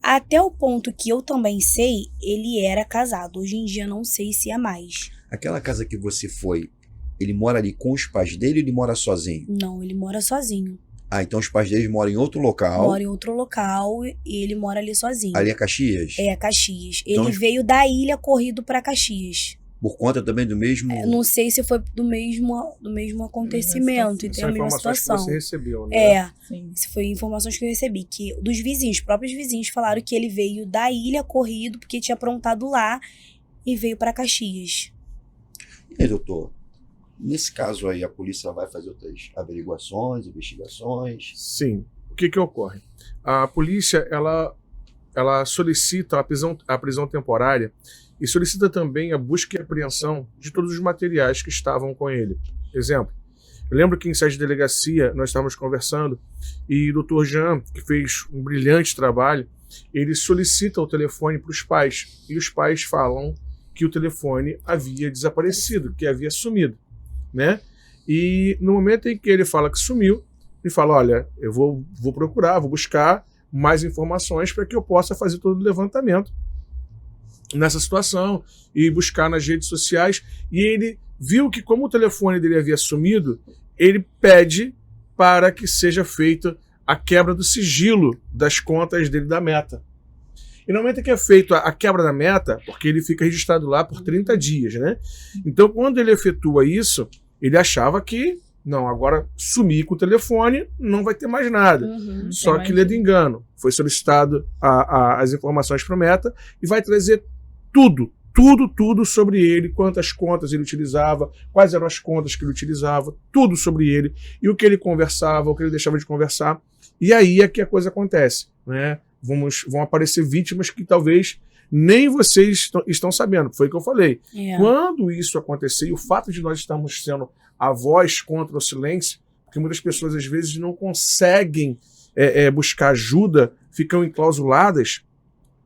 Até o ponto que eu também sei, ele era casado. Hoje em dia não sei se é mais. Aquela casa que você foi, ele mora ali com os pais dele ou ele mora sozinho? Não, ele mora sozinho. Ah, então os pais dele moram em outro local. Mora em outro local e ele mora ali sozinho. Ali é Caxias? É, Caxias. Então, ele veio da ilha corrido pra Caxias. Por conta também do mesmo... Não sei se foi do mesmo acontecimento, tem a mesma situação. Que você recebeu, né? Sim. Isso foi informações que eu recebi, que dos vizinhos, próprios vizinhos falaram que ele veio da ilha corrido porque tinha aprontado lá e veio pra Caxias. E aí, doutor? Nesse caso aí, a polícia vai fazer outras averiguações, investigações? Sim. O que ocorre? A polícia, ela ela solicita a prisão temporária e solicita também a busca e apreensão de todos os materiais que estavam com ele. Exemplo, eu lembro que em sede de delegacia nós estávamos conversando e o Dr. Jean, que fez um brilhante trabalho, ele solicita o telefone para os pais e os pais falam que o telefone havia desaparecido, que havia sumido, né? E no momento em que ele fala que sumiu, ele fala, olha, eu vou procurar, vou buscar mais informações para que eu possa fazer todo o levantamento nessa situação e buscar nas redes sociais. E ele viu que como o telefone dele havia sumido, ele pede para que seja feita a quebra do sigilo das contas dele da Meta. E no momento que é feita a quebra da Meta, porque ele fica registrado lá por 30 dias, né? Então, quando ele efetua isso, ele achava que, não, agora sumir com o telefone, não vai ter mais nada. Só que ele é de engano. Foi solicitado as informações para o Meta e vai trazer tudo sobre ele, quantas contas ele utilizava, quais eram as contas que ele utilizava, tudo sobre ele, e o que ele conversava, o que ele deixava de conversar. E aí é que a coisa acontece, né? Vão aparecer vítimas que talvez nem vocês estão sabendo. Foi o que eu falei. Quando isso acontecer, e o fato de nós estarmos sendo a voz contra o silêncio, porque muitas pessoas às vezes não conseguem buscar ajuda, ficam enclausuladas,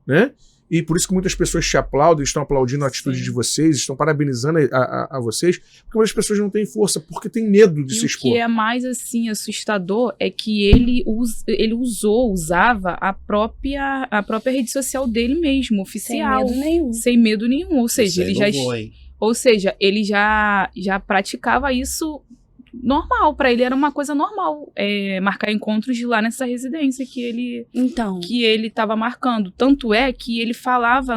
né? E por isso que muitas pessoas te aplaudem, estão aplaudindo a atitude de vocês, estão parabenizando a vocês, porque muitas pessoas não têm força, porque têm medo de se expor. O que é mais assim assustador é que ele usava a própria rede social dele mesmo, oficial. Sem medo nenhum. Sem medo nenhum. Ou seja, ele já praticava isso normal, pra ele era uma coisa normal, marcar encontros de lá nessa residência que ele tava marcando. Tanto é que ele falava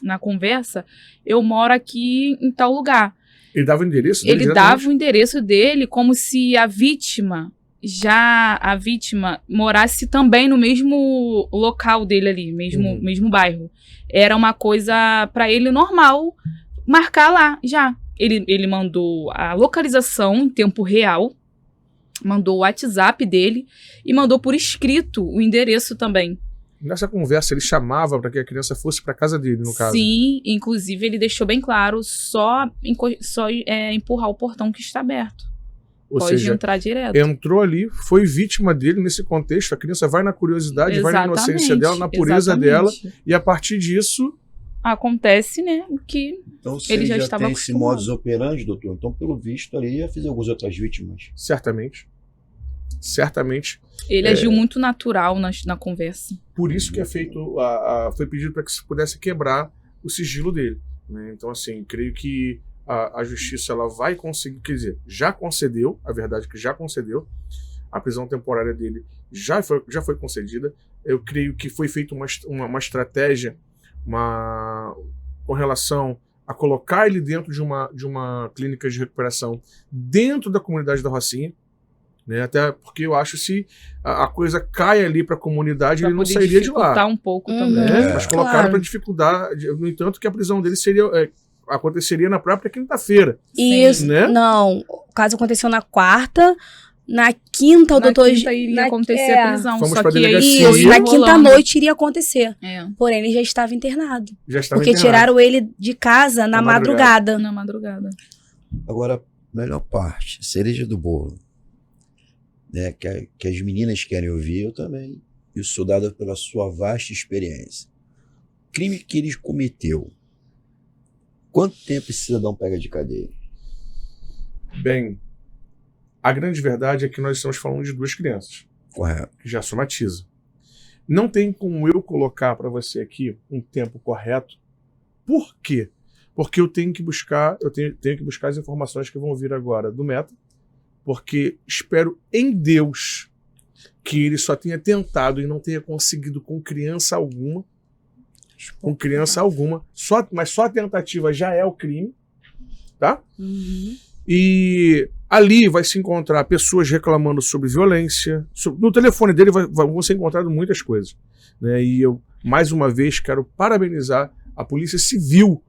na conversa, eu moro aqui em tal lugar. Ele dava o endereço dele? Ele dava o endereço dele como se a vítima morasse também no mesmo local dele ali, mesmo bairro. Era uma coisa pra ele normal marcar lá já. Ele mandou a localização em tempo real, mandou o WhatsApp dele e mandou por escrito o endereço também. Nessa conversa ele chamava para que a criança fosse para casa dele, no caso. Sim, inclusive ele deixou bem claro, só empurrar o portão que está aberto. Ou Pode seja, entrar direto. Entrou ali, foi vítima dele nesse contexto, a criança vai na curiosidade, vai na inocência dela, na pureza dela, e a partir disso acontece, né, o que então, ele já tem estava acostumado. esse modus operandi, doutor. Então, pelo visto, ali ia fazer algumas outras vítimas. Certamente. Ele agiu muito natural na conversa. Por isso que foi pedido para que se pudesse quebrar o sigilo dele, né? Então, assim, creio que a justiça ela vai conseguir, quer dizer, já concedeu, a verdade é que já concedeu, a prisão temporária dele já foi concedida. Eu creio que foi feita uma estratégia com relação a colocar ele dentro de uma clínica de recuperação dentro da comunidade da Rocinha, né? Até porque eu acho que se a coisa cai ali para a comunidade, ele não sairia de lá. Um pouco também. Mas colocaram para dificultar, no entanto, que a prisão dele aconteceria na própria quinta-feira. Isso, né? Não. O caso aconteceu na quarta. Na quinta, o doutor... iria acontecer a prisão. Fomos só pra que delegacia. Isso, na quinta-noite iria acontecer. É. Porém, ele já estava internado. Porque tiraram ele de casa na madrugada. Na madrugada. Agora, melhor parte, cereja do bolo. Né, que as meninas querem ouvir, eu também. E sou dado pela sua vasta experiência. Crime que ele cometeu. Quanto tempo esse cidadão pega de cadeia? Bem, a grande verdade é que nós estamos falando de 2 crianças. Correto. Que já somatiza. Não tem como eu colocar para você aqui um tempo correto. Por quê? Porque eu tenho que buscar as informações que vão vir agora do Meta, porque espero em Deus que ele só tenha tentado e não tenha conseguido com criança alguma. Mas só a tentativa já é o crime, tá? E ali vai se encontrar pessoas reclamando sobre violência. No telefone dele vão ser encontradas muitas coisas, né? E eu, mais uma vez, quero parabenizar a Polícia Civil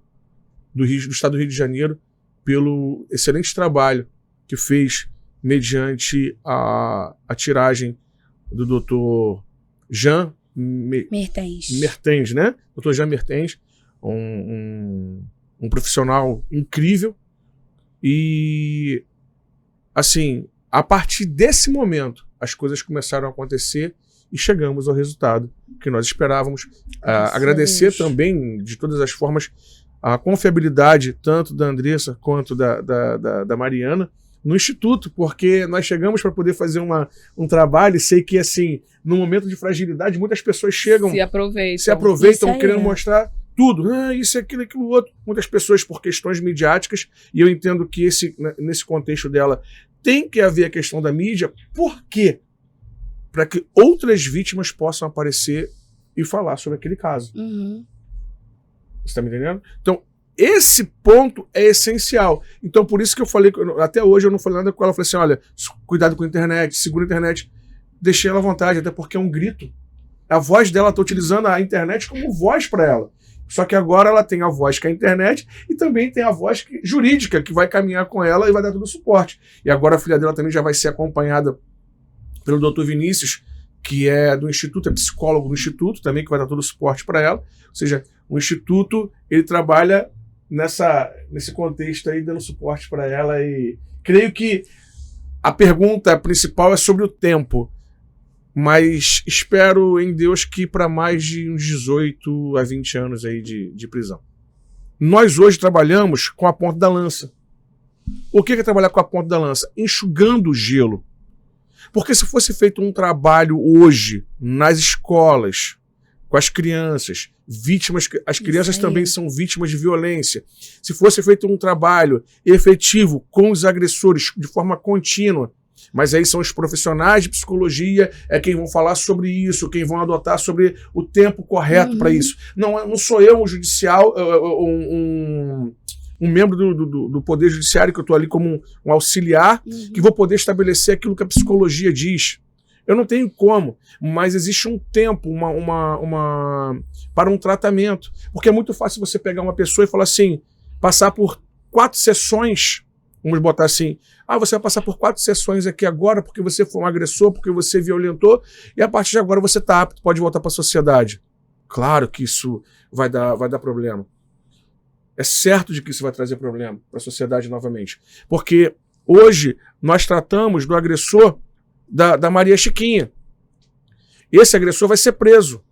do Estado do Rio de Janeiro pelo excelente trabalho que fez mediante a tiragem do Dr. Jean Mertens, né? Dr. Jean Mertens, um profissional incrível. E, assim, a partir desse momento, as coisas começaram a acontecer e chegamos ao resultado que nós esperávamos. Agradecer também, de todas as formas, a confiabilidade tanto da Andressa quanto da Mariana no Instituto, porque nós chegamos para poder fazer um trabalho e sei que, assim, no momento de fragilidade, muitas pessoas chegam, se aproveitam querendo mostrar tudo, isso, aquilo, aquilo outro. Muitas pessoas por questões midiáticas, e eu entendo que nesse contexto dela tem que haver a questão da mídia. Por quê? Para que outras vítimas possam aparecer e falar sobre aquele caso. Uhum. Você está me entendendo? Então, esse ponto é essencial. Então, por isso que eu falei, até hoje eu não falei nada com ela, eu falei assim, olha, cuidado com a internet, segura a internet. Deixei ela à vontade, até porque é um grito. A voz dela, está utilizando a internet como voz para ela. Só que agora ela tem a voz que é a internet e também tem a voz jurídica, que vai caminhar com ela e vai dar todo o suporte. E agora a filha dela também já vai ser acompanhada pelo Dr. Vinícius, que é do Instituto, é psicólogo do Instituto também, que vai dar todo o suporte para ela. Ou seja, o Instituto, ele trabalha nesse contexto aí, dando suporte para ela. E creio que a pergunta principal é sobre o tempo. Mas espero em Deus que para mais de uns 18 a 20 anos aí de prisão. Nós hoje trabalhamos com a ponta da lança. O que é trabalhar com a ponta da lança? Enxugando o gelo. Porque se fosse feito um trabalho hoje nas escolas, com as crianças, vítimas, as crianças também são vítimas de violência. Se fosse feito um trabalho efetivo com os agressores de forma contínua, mas aí são os profissionais de psicologia quem vão falar sobre isso, quem vão adotar sobre o tempo correto para isso. Não sou eu, um judicial, um membro do Poder Judiciário, que eu estou ali como um auxiliar, que vou poder estabelecer aquilo que a psicologia diz. Eu não tenho como, mas existe um tempo para um tratamento. Porque é muito fácil você pegar uma pessoa e falar assim, passar por 4 sessões, vamos botar assim, você vai passar por 4 sessões aqui agora porque você foi um agressor, porque você violentou, e a partir de agora você está apto, pode voltar para a sociedade. Claro que isso vai dar problema. É certo de que isso vai trazer problema para a sociedade novamente. Porque hoje nós tratamos do agressor da Maria Chiquinha. Esse agressor vai ser preso.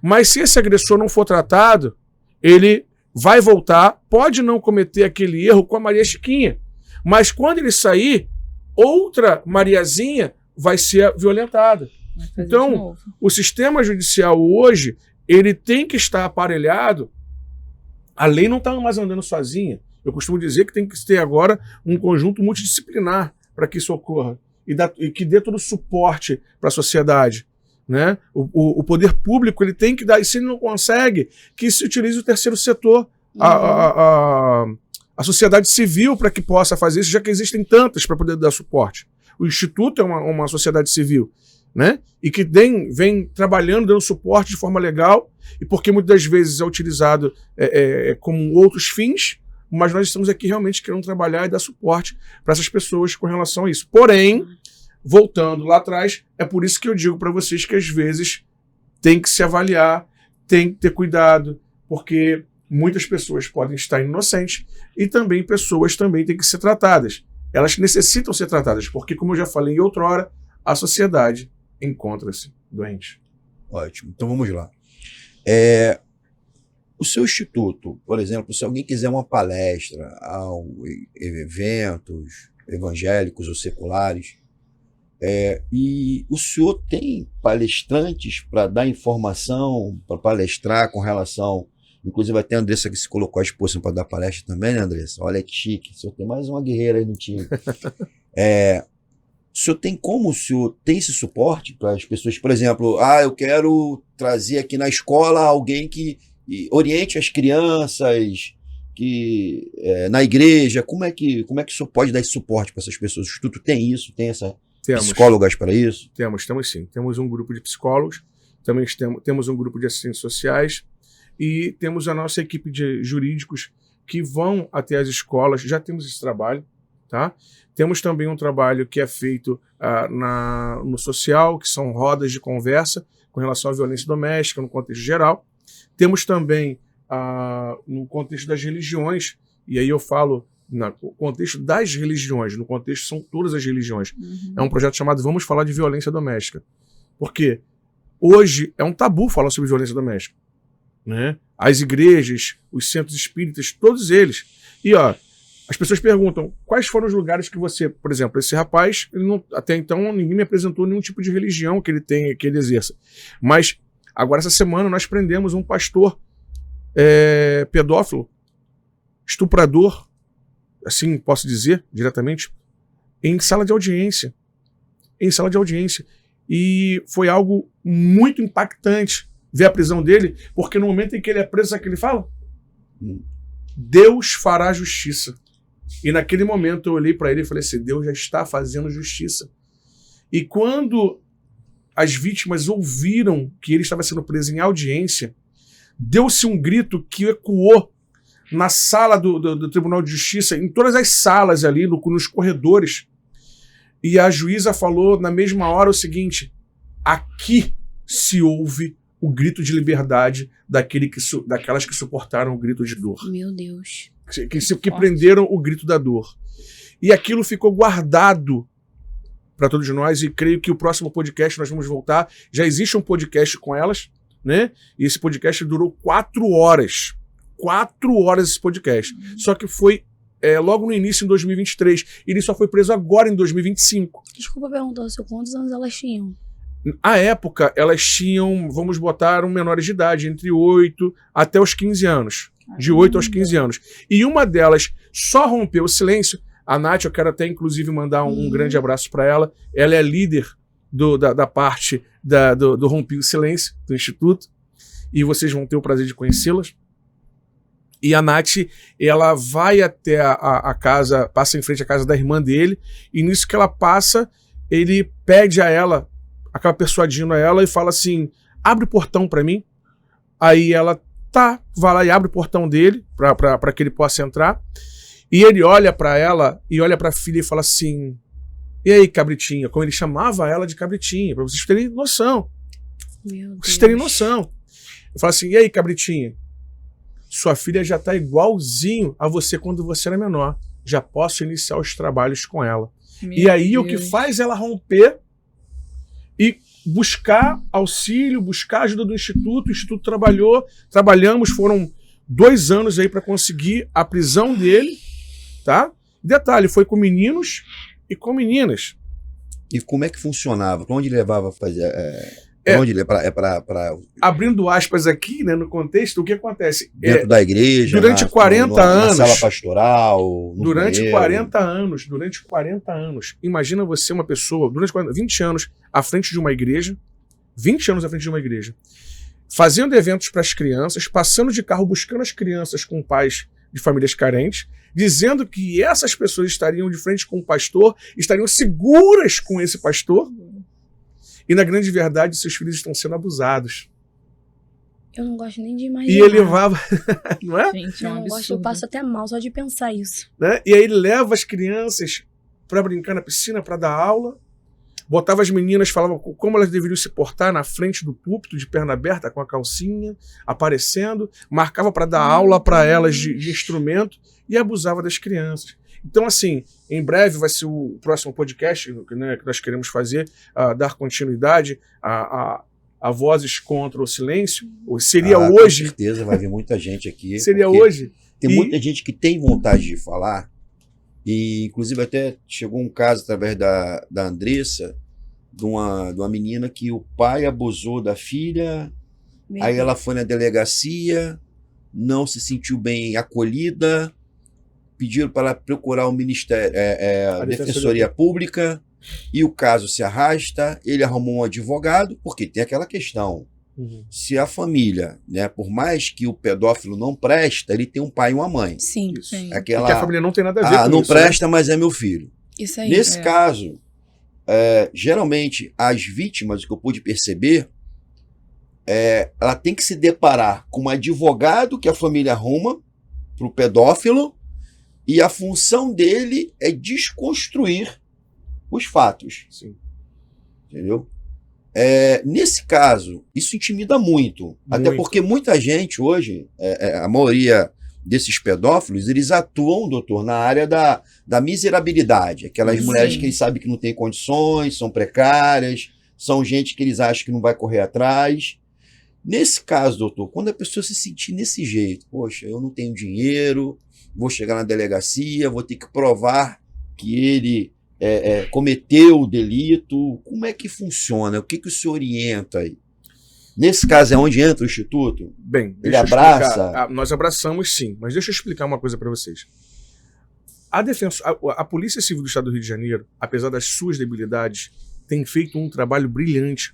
Mas se esse agressor não for tratado, ele vai voltar, pode não cometer aquele erro com a Maria Chiquinha. Mas quando ele sair, outra Mariazinha vai ser violentada. Então, o sistema judicial hoje, ele tem que estar aparelhado. A lei não está mais andando sozinha. Eu costumo dizer que tem que ter agora um conjunto multidisciplinar para que isso ocorra e que dê todo o suporte para a sociedade. Né? O poder público ele tem que dar, e se ele não consegue, que se utilize o terceiro setor, a sociedade civil para que possa fazer isso, já que existem tantas para poder dar suporte. O Instituto é uma sociedade civil, né? E que vem trabalhando, dando suporte de forma legal, e porque muitas das vezes é utilizado como outros fins, mas nós estamos aqui realmente querendo trabalhar e dar suporte para essas pessoas com relação a isso. Porém, voltando lá atrás, é por isso que eu digo para vocês que às vezes tem que se avaliar, tem que ter cuidado, porque muitas pessoas podem estar inocentes e também pessoas também têm que ser tratadas. Elas necessitam ser tratadas, porque, como eu já falei em outrora, a sociedade encontra-se doente. Ótimo. Então vamos lá. O seu instituto, por exemplo, se alguém quiser uma palestra, eventos evangélicos ou seculares, e o senhor tem palestrantes para dar informação, para palestrar com relação... Inclusive até a Andressa que se colocou à disposição para dar palestra também, né, Andressa? Olha que chique, o senhor tem mais uma guerreira aí no time. O senhor tem esse suporte para as pessoas? Por exemplo, eu quero trazer aqui na escola alguém que oriente as crianças, na igreja. Como é que o senhor pode dar esse suporte para essas pessoas? O Instituto tem isso? Tem psicólogas para isso? Temos sim. Temos um grupo de psicólogos, também temos um grupo de assistentes sociais, e temos a nossa equipe de jurídicos que vão até as escolas. Já temos esse trabalho, tá? Temos também um trabalho que é feito no social, que são rodas de conversa, com relação à violência doméstica, no contexto geral. Temos também, no contexto das religiões, e aí eu falo no contexto das religiões, no contexto são todas as religiões. É um projeto chamado Vamos Falar de Violência Doméstica. Porque hoje é um tabu falar sobre violência doméstica, né? As igrejas, os centros espíritas, todos eles. E as pessoas perguntam, quais foram os lugares que você, por exemplo, esse rapaz, ele não, até então ninguém me apresentou nenhum tipo de religião que ele tenha, que ele exerça. Mas agora essa semana nós prendemos um pastor pedófilo, estuprador, assim posso dizer diretamente, em sala de audiência. Em sala de audiência. E foi algo muito impactante ver a prisão dele, porque no momento em que ele é preso, sabe o que ele fala? Deus fará justiça. E naquele momento eu olhei para ele e falei assim, Deus já está fazendo justiça. E quando as vítimas ouviram que ele estava sendo preso em audiência, deu-se um grito que ecoou na sala do Tribunal de Justiça, em todas as salas ali, nos corredores. E a juíza falou na mesma hora o seguinte, aqui se ouve o grito de liberdade daquelas que suportaram o grito de dor. Meu Deus. Que prenderam o grito da dor. E aquilo ficou guardado para todos nós, e creio que o próximo podcast nós vamos voltar. Já existe um podcast com elas, né? E esse podcast durou 4 horas. 4 horas esse podcast. Só que foi logo no início, em 2023. Ele só foi preso agora, em 2025. Desculpa perguntar, quantos anos elas tinham? À época, elas tinham, vamos botar, menores de idade, entre 8 até os 15 anos. De 8 aos 15 anos. E uma delas só rompeu o silêncio. A Nath, eu quero até inclusive mandar um grande abraço para ela. Ela é líder da parte do Rompi o Silêncio, do Instituto. E vocês vão ter o prazer de conhecê-las. E a Nath, ela vai até a casa, passa em frente à casa da irmã dele. E nisso que ela passa, ele pede a ela, acaba persuadindo a ela e fala assim, abre o portão para mim. Aí ela vai lá e abre o portão dele para que ele possa entrar. E ele olha para ela e olha para a filha e fala assim, e aí, cabritinha? Como ele chamava ela de cabritinha, para vocês terem noção. Meu Deus. Vocês terem noção. Eu falo assim, e aí, cabritinha? Sua filha já está igualzinho a você quando você era menor. Já posso iniciar os trabalhos com ela. E aí o que faz ela romper e buscar auxílio, buscar ajuda do Instituto. O Instituto trabalhamos, foram 2 anos aí para conseguir a prisão dele, tá? Detalhe, foi com meninos e com meninas. E como é que funcionava? Para onde levava a fazer? Onde Abrindo aspas aqui, né, no contexto, o que acontece? Dentro da igreja, durante 40 anos, na sala pastoral, durante 40 anos, imagina você uma pessoa, durante 20 anos à frente de uma igreja, 20 anos à frente de uma igreja, fazendo eventos para as crianças, passando de carro buscando as crianças com pais de famílias carentes, dizendo que essas pessoas estariam de frente com o pastor, estariam seguras com esse pastor, e na grande verdade seus filhos estão sendo abusados. Eu não gosto nem de imaginar. E ele levava, não é? Gente, Eu não gosto, eu passo até mal só de pensar isso. Né? E aí ele leva as crianças para brincar na piscina, para dar aula, botava as meninas, falava como elas deveriam se portar na frente do púlpito, de perna aberta, com a calcinha aparecendo, marcava para dar aula para elas de instrumento e abusava das crianças. Então, assim, em breve vai ser o próximo podcast, né, que nós queremos fazer, dar continuidade a Vozes contra o Silêncio. Seria hoje. Com certeza vai vir muita gente aqui. Seria hoje. Tem muita gente que tem vontade de falar. E, inclusive, até chegou um caso através da Andressa, de uma menina que o pai abusou da filha, aí ela foi na delegacia, não se sentiu bem acolhida, pediram para ela procurar o Ministério, a Defensoria Pública, e o caso se arrasta, ele arrumou um advogado, porque tem aquela questão, se a família, né, por mais que o pedófilo não presta, ele tem um pai e uma mãe. Sim. Porque a família não tem nada a ver com não isso. presta, né? Mas é meu filho. Isso aí. Nesse caso, geralmente, as vítimas, o que eu pude perceber, ela tem que se deparar com um advogado que a família arruma para o pedófilo, e a função dele é desconstruir os fatos. Sim. Entendeu? Nesse caso, isso intimida muito. Até porque muita gente hoje, a maioria desses pedófilos, eles atuam, doutor, na área da miserabilidade. Aquelas mulheres que eles sabem que não têm condições, são precárias, são gente que eles acham que não vai correr atrás. Nesse caso, doutor, quando a pessoa se sentir desse jeito, poxa, eu não tenho dinheiro, vou chegar na delegacia, vou ter que provar que ele cometeu o delito, como é que funciona? O que o senhor orienta aí? Nesse caso é onde entra o Instituto? Bem, ele abraça? Nós abraçamos sim, mas deixa eu explicar uma coisa para vocês. A Polícia Civil do Estado do Rio de Janeiro, apesar das suas debilidades, tem feito um trabalho brilhante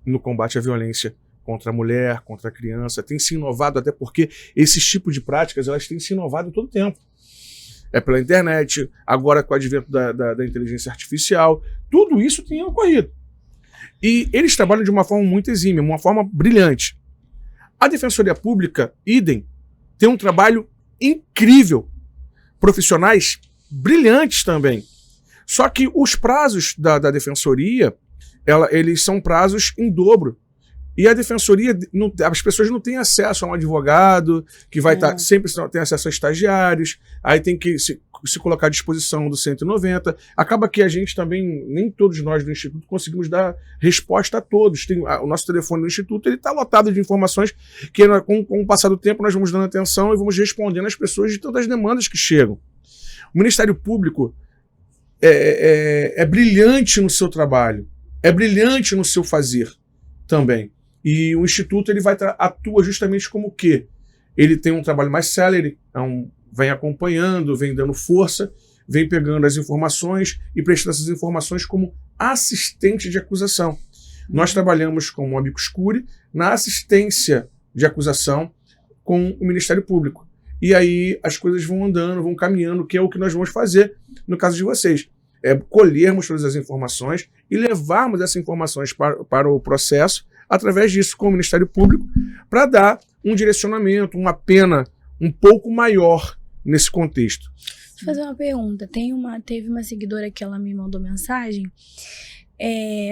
no combate à violência contra a mulher, contra a criança, tem se inovado, até porque esses tipos de práticas elas têm se inovado todo o tempo. Pela internet, agora com o advento da inteligência artificial, tudo isso tem ocorrido. E eles trabalham de uma forma muito exímia, uma forma brilhante. A Defensoria Pública, idem, tem um trabalho incrível. Profissionais brilhantes também. Só que os prazos da Defensoria, eles são prazos em dobro. E a Defensoria, as pessoas não têm acesso a um advogado, que vai estar sempre tem acesso a estagiários, aí tem que se colocar à disposição do 190. Acaba que a gente também, nem todos nós do Instituto conseguimos dar resposta a todos. O nosso telefone do Instituto está lotado de informações que, com o passar do tempo, nós vamos dando atenção e vamos respondendo às pessoas de todas as demandas que chegam. O Ministério Público é brilhante no seu trabalho, é brilhante no seu fazer também. E o Instituto ele atua justamente como o quê? Ele tem um trabalho mais célere, vem acompanhando, vem dando força, vem pegando as informações e prestando essas informações como assistente de acusação. Nós trabalhamos como amicus curiae na assistência de acusação com o Ministério Público. E aí as coisas vão andando, vão caminhando, que é o que nós vamos fazer no caso de vocês. Colhermos todas as informações e levarmos essas informações para o processo através disso com o Ministério Público para dar um direcionamento, uma pena um pouco maior nesse contexto. Deixa eu fazer uma pergunta. Teve uma seguidora que ela me mandou mensagem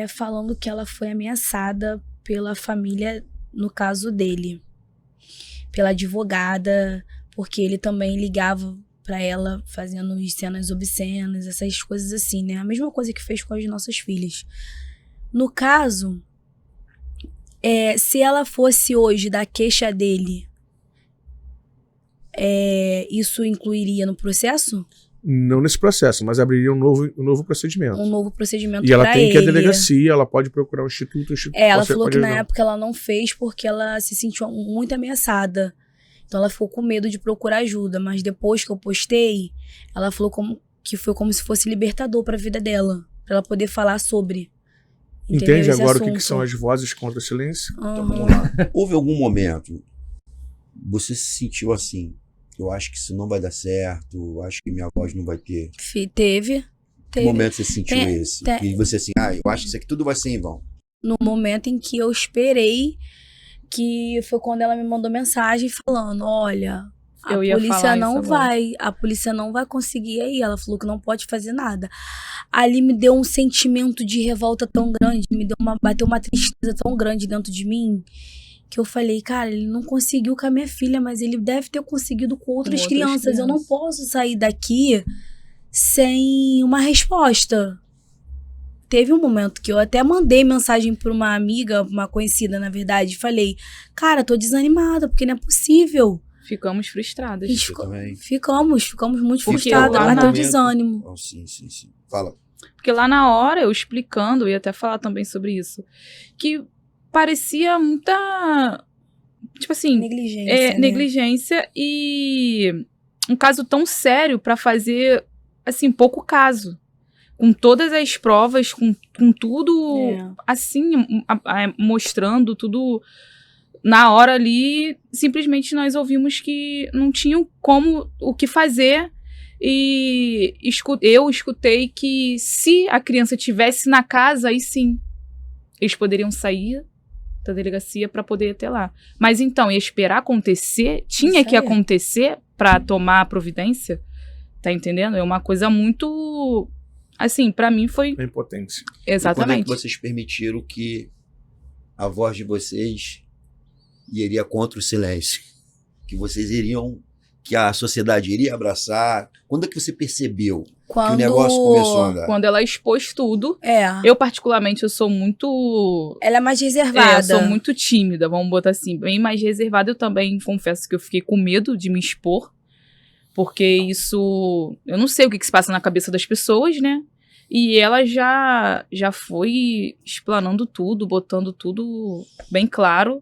falando que ela foi ameaçada pela família, no caso dele, pela advogada, porque ele também ligava para ela fazendo cenas obscenas, essas coisas assim, né? A mesma coisa que fez com as nossas filhas. No caso, se ela fosse hoje da queixa dele, isso incluiria no processo? Não nesse processo, mas abriria um novo procedimento. Um novo procedimento para ele. E ela tem que ir à ele. delegacia, ela pode procurar o Instituto. Ela falou que na época ela não fez porque ela se sentiu muito ameaçada. Então ela ficou com medo de procurar ajuda, mas depois que eu postei, ela falou que foi como se fosse libertador para a vida dela, para ela poder falar sobre. Entende agora o que são as vozes contra o silêncio? Então vamos lá. Houve algum momento você se sentiu assim? Eu acho que isso não vai dar certo, eu acho que minha voz não vai ter. Teve. Que momento você sentiu esse? E você assim, eu acho que isso aqui tudo vai ser em vão. No momento em que eu esperei, que foi quando ela me mandou mensagem falando, olha, a polícia não vai conseguir aí. Ela falou que não pode fazer nada. Ali me deu um sentimento de revolta tão grande, bateu uma tristeza tão grande dentro de mim, que eu falei, cara, ele não conseguiu com a minha filha, mas ele deve ter conseguido com outras crianças. Eu não posso sair daqui sem uma resposta. Teve um momento que eu até mandei mensagem para uma amiga, uma conhecida, na verdade, e falei, cara, tô desanimada, porque não é possível. Ficamos frustradas. Ficamos muito frustradas, bateu desânimo. Oh, sim. Fala. Porque lá na hora, eu explicando, eu ia até falar também sobre isso, que parecia muita, tipo assim, negligência e um caso tão sério para fazer, assim, pouco caso. Com todas as provas, com tudo, assim, mostrando tudo na hora ali, simplesmente nós ouvimos que não tinham o que fazer e eu escutei que se a criança estivesse na casa, aí sim, eles poderiam sair da delegacia para poder ir até lá. Mas então, ia esperar acontecer? Tinha que acontecer para tomar a providência? Tá entendendo? É uma coisa muito... Assim, pra mim foi... A impotência. Exatamente. E quando é que vocês permitiram que a voz de vocês iria contra o silêncio. Que vocês iriam, que a sociedade iria abraçar. Quando é que você percebeu que o negócio começou a andar? Quando ela expôs tudo. É. Eu, particularmente, eu sou muito... Ela é mais reservada. Eu sou muito tímida, vamos botar assim, bem mais reservada. Eu também confesso que eu fiquei com medo de me expor, porque isso... Eu não sei o que se passa na cabeça das pessoas, né? E ela já foi explanando tudo, botando tudo bem claro.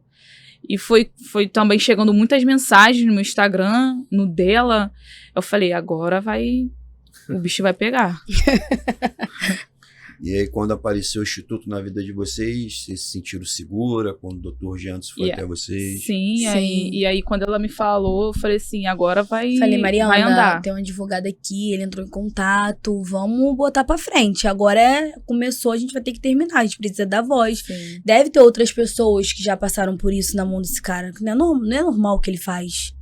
E foi também chegando muitas mensagens no meu Instagram, no dela. Eu falei, agora o bicho vai pegar. E aí, quando apareceu o Instituto na vida de vocês, vocês se sentiram segura quando o Dr. Gianderson foi até vocês? Sim. Sim. E aí quando ela me falou, eu falei assim, agora vai Mariana, vai andar. tem um advogado aqui, ele entrou em contato, vamos botar pra frente. Agora começou, a gente vai ter que terminar, a gente precisa dar voz. Sim. Deve ter outras pessoas que já passaram por isso na mão desse cara, que não é normal o que ele faz.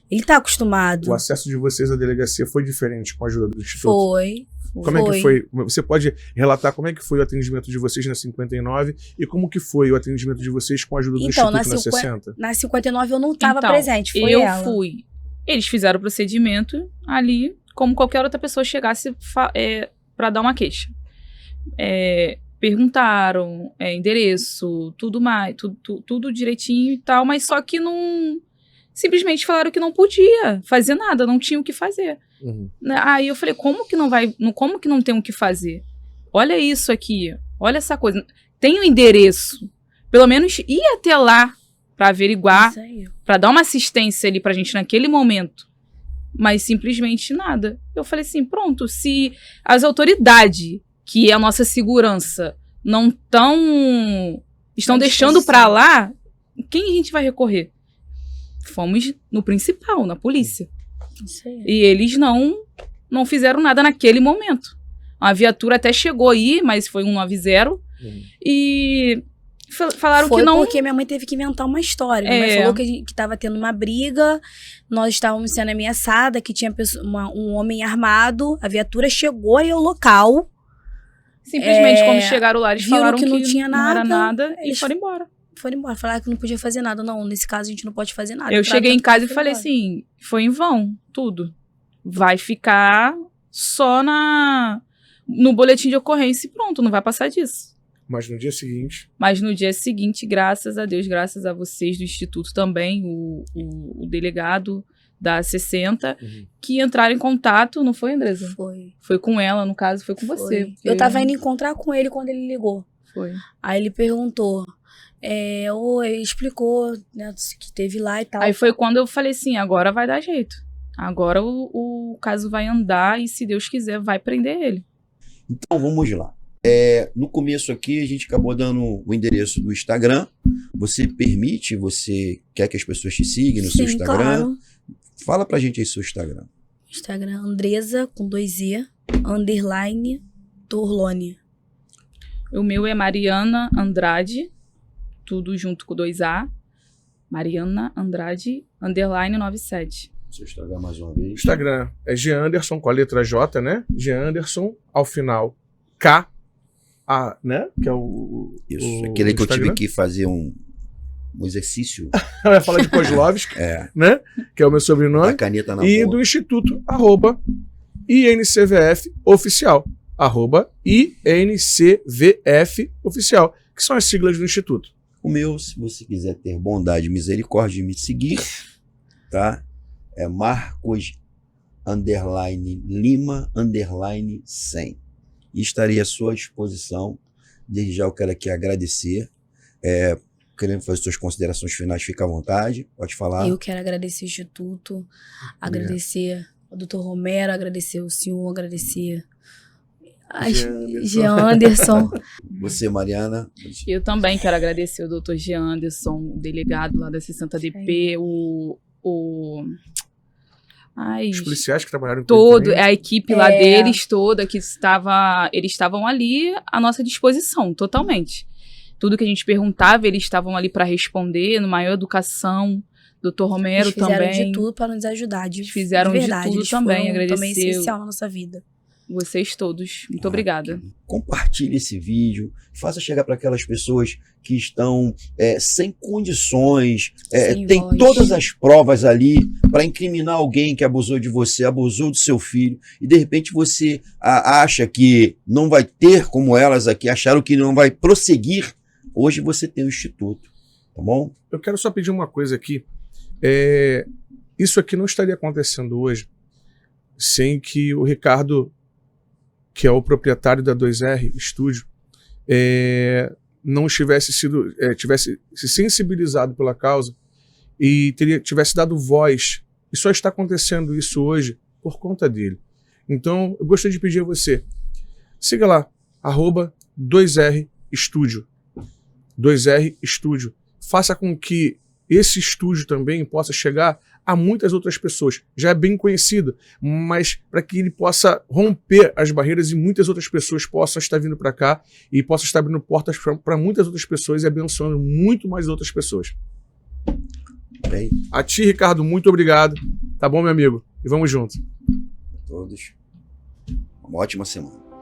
Ele tá acostumado. O acesso de vocês à delegacia foi diferente com a ajuda do Instituto? Foi. Como é que foi? Você pode relatar como é que foi o atendimento de vocês na 59 e como que foi o atendimento de vocês com a ajuda do Instituto na 60? Na 59 eu não estava Então, presente, foi ela. Eu fui. Eles fizeram o procedimento ali, como qualquer outra pessoa chegasse para dar uma queixa. Perguntaram endereço, tudo mais, tudo direitinho e tal, mas só que não... Simplesmente falaram que não podia fazer nada, não tinha o que fazer. Uhum. Aí eu falei, como que não tem o que fazer? Olha isso aqui, olha essa coisa. Tem um endereço, pelo menos ir até lá para averiguar, para dar uma assistência ali pra gente naquele momento. Mas simplesmente nada. Eu falei assim, pronto, se as autoridades, que é a nossa segurança, não estão deixando pra lá, quem a gente vai recorrer? Fomos no principal, na polícia. Isso aí. E eles não fizeram nada naquele momento. A viatura até chegou aí, mas foi 190. E falaram que não... Foi porque minha mãe teve que inventar uma história. Minha mãe falou que tava tendo uma briga, nós estávamos sendo ameaçadas, que tinha um homem armado, a viatura chegou aí ao local. Simplesmente, quando chegaram lá, eles falaram que não tinha nada, não era nada e foram embora. Falaram que não podia fazer nada. Não, nesse caso a gente não pode fazer nada. Eu cheguei em casa e falei assim, foi em vão, tudo. Vai ficar só no boletim de ocorrência e pronto, não vai passar disso. Mas no dia seguinte, graças a Deus, graças a vocês do Instituto também, o delegado da 60, que entraram em contato, não foi, Andresa? Foi. Foi com ela, no caso, foi com você. Eu tava indo encontrar com ele quando ele ligou. Foi. Aí ele perguntou... ele explicou, né, que teve lá e tal. Aí foi quando eu falei assim, agora vai dar jeito. Agora o caso vai andar e, se Deus quiser, vai prender ele. Então, vamos lá. No começo aqui, a gente acabou dando o endereço do Instagram. Você quer que as pessoas te sigam no seu Instagram? Claro. Fala pra gente aí seu Instagram. Instagram, Andresa, com 2E, _ Torlone. O meu é Mariana Andrade, tudo junto com 2A. Mariana Andrade, _97. Seu Instagram mais uma vez. Instagram é Gianderson, com a letra J, né? Gianderson, ao final, K, A, né? Que é o Isso, aquele que eu tive que fazer um exercício. Vai falar de Kozlovski, né? Que é o meu sobrenome. A caneta na E boca. do Instituto, @INCVF oficial. @INCVF oficial, que são as siglas do Instituto. O meu, se você quiser ter bondade e misericórdia de me seguir, tá? É Marcos _Lima _100. E estarei à sua disposição. Desde já eu quero aqui agradecer. Querendo fazer suas considerações finais, fica à vontade. Pode falar. Eu quero agradecer o Instituto, agradecer o Dr. Romero, agradecer o senhor, agradecer Jean Anderson. Você, Mariana. Eu também quero agradecer o Dr. Jean Anderson, o delegado lá da 60DP, Os policiais que trabalharam com ele também. a equipe lá deles toda, que eles estavam ali à nossa disposição, totalmente. Tudo que a gente perguntava, eles estavam ali para responder, no maior educação. Dr. Romero eles fizeram também. de tudo para nos ajudar. Fizeram de verdade, tudo eles também, foram agradecer. também essencial na nossa vida. Vocês todos. Muito obrigada. Compartilhe esse vídeo, faça chegar para aquelas pessoas que estão sem condições, Sem tem voz. todas as provas ali para incriminar alguém que abusou de você, abusou do seu filho, e de repente você acha que não vai ter como elas aqui, acharam que não vai prosseguir. Hoje você tem o Instituto, tá bom? Eu quero só pedir uma coisa aqui. Isso aqui não estaria acontecendo hoje sem que o Ricardo, que é o proprietário da 2R Estúdio, não tivesse se sensibilizado pela causa e tivesse dado voz. E só está acontecendo isso hoje por conta dele. Então, eu gostaria de pedir a você, siga lá, @2R Estúdio. 2R Estúdio. Faça com que esse estúdio também possa chegar a muitas outras pessoas. Já é bem conhecido, mas para que ele possa romper as barreiras e muitas outras pessoas possam estar vindo para cá e possam estar abrindo portas para muitas outras pessoas e abençoando muito mais outras pessoas. Bem, A ti, Ricardo, muito obrigado. Tá bom, meu amigo? E vamos junto. todos. Uma ótima semana.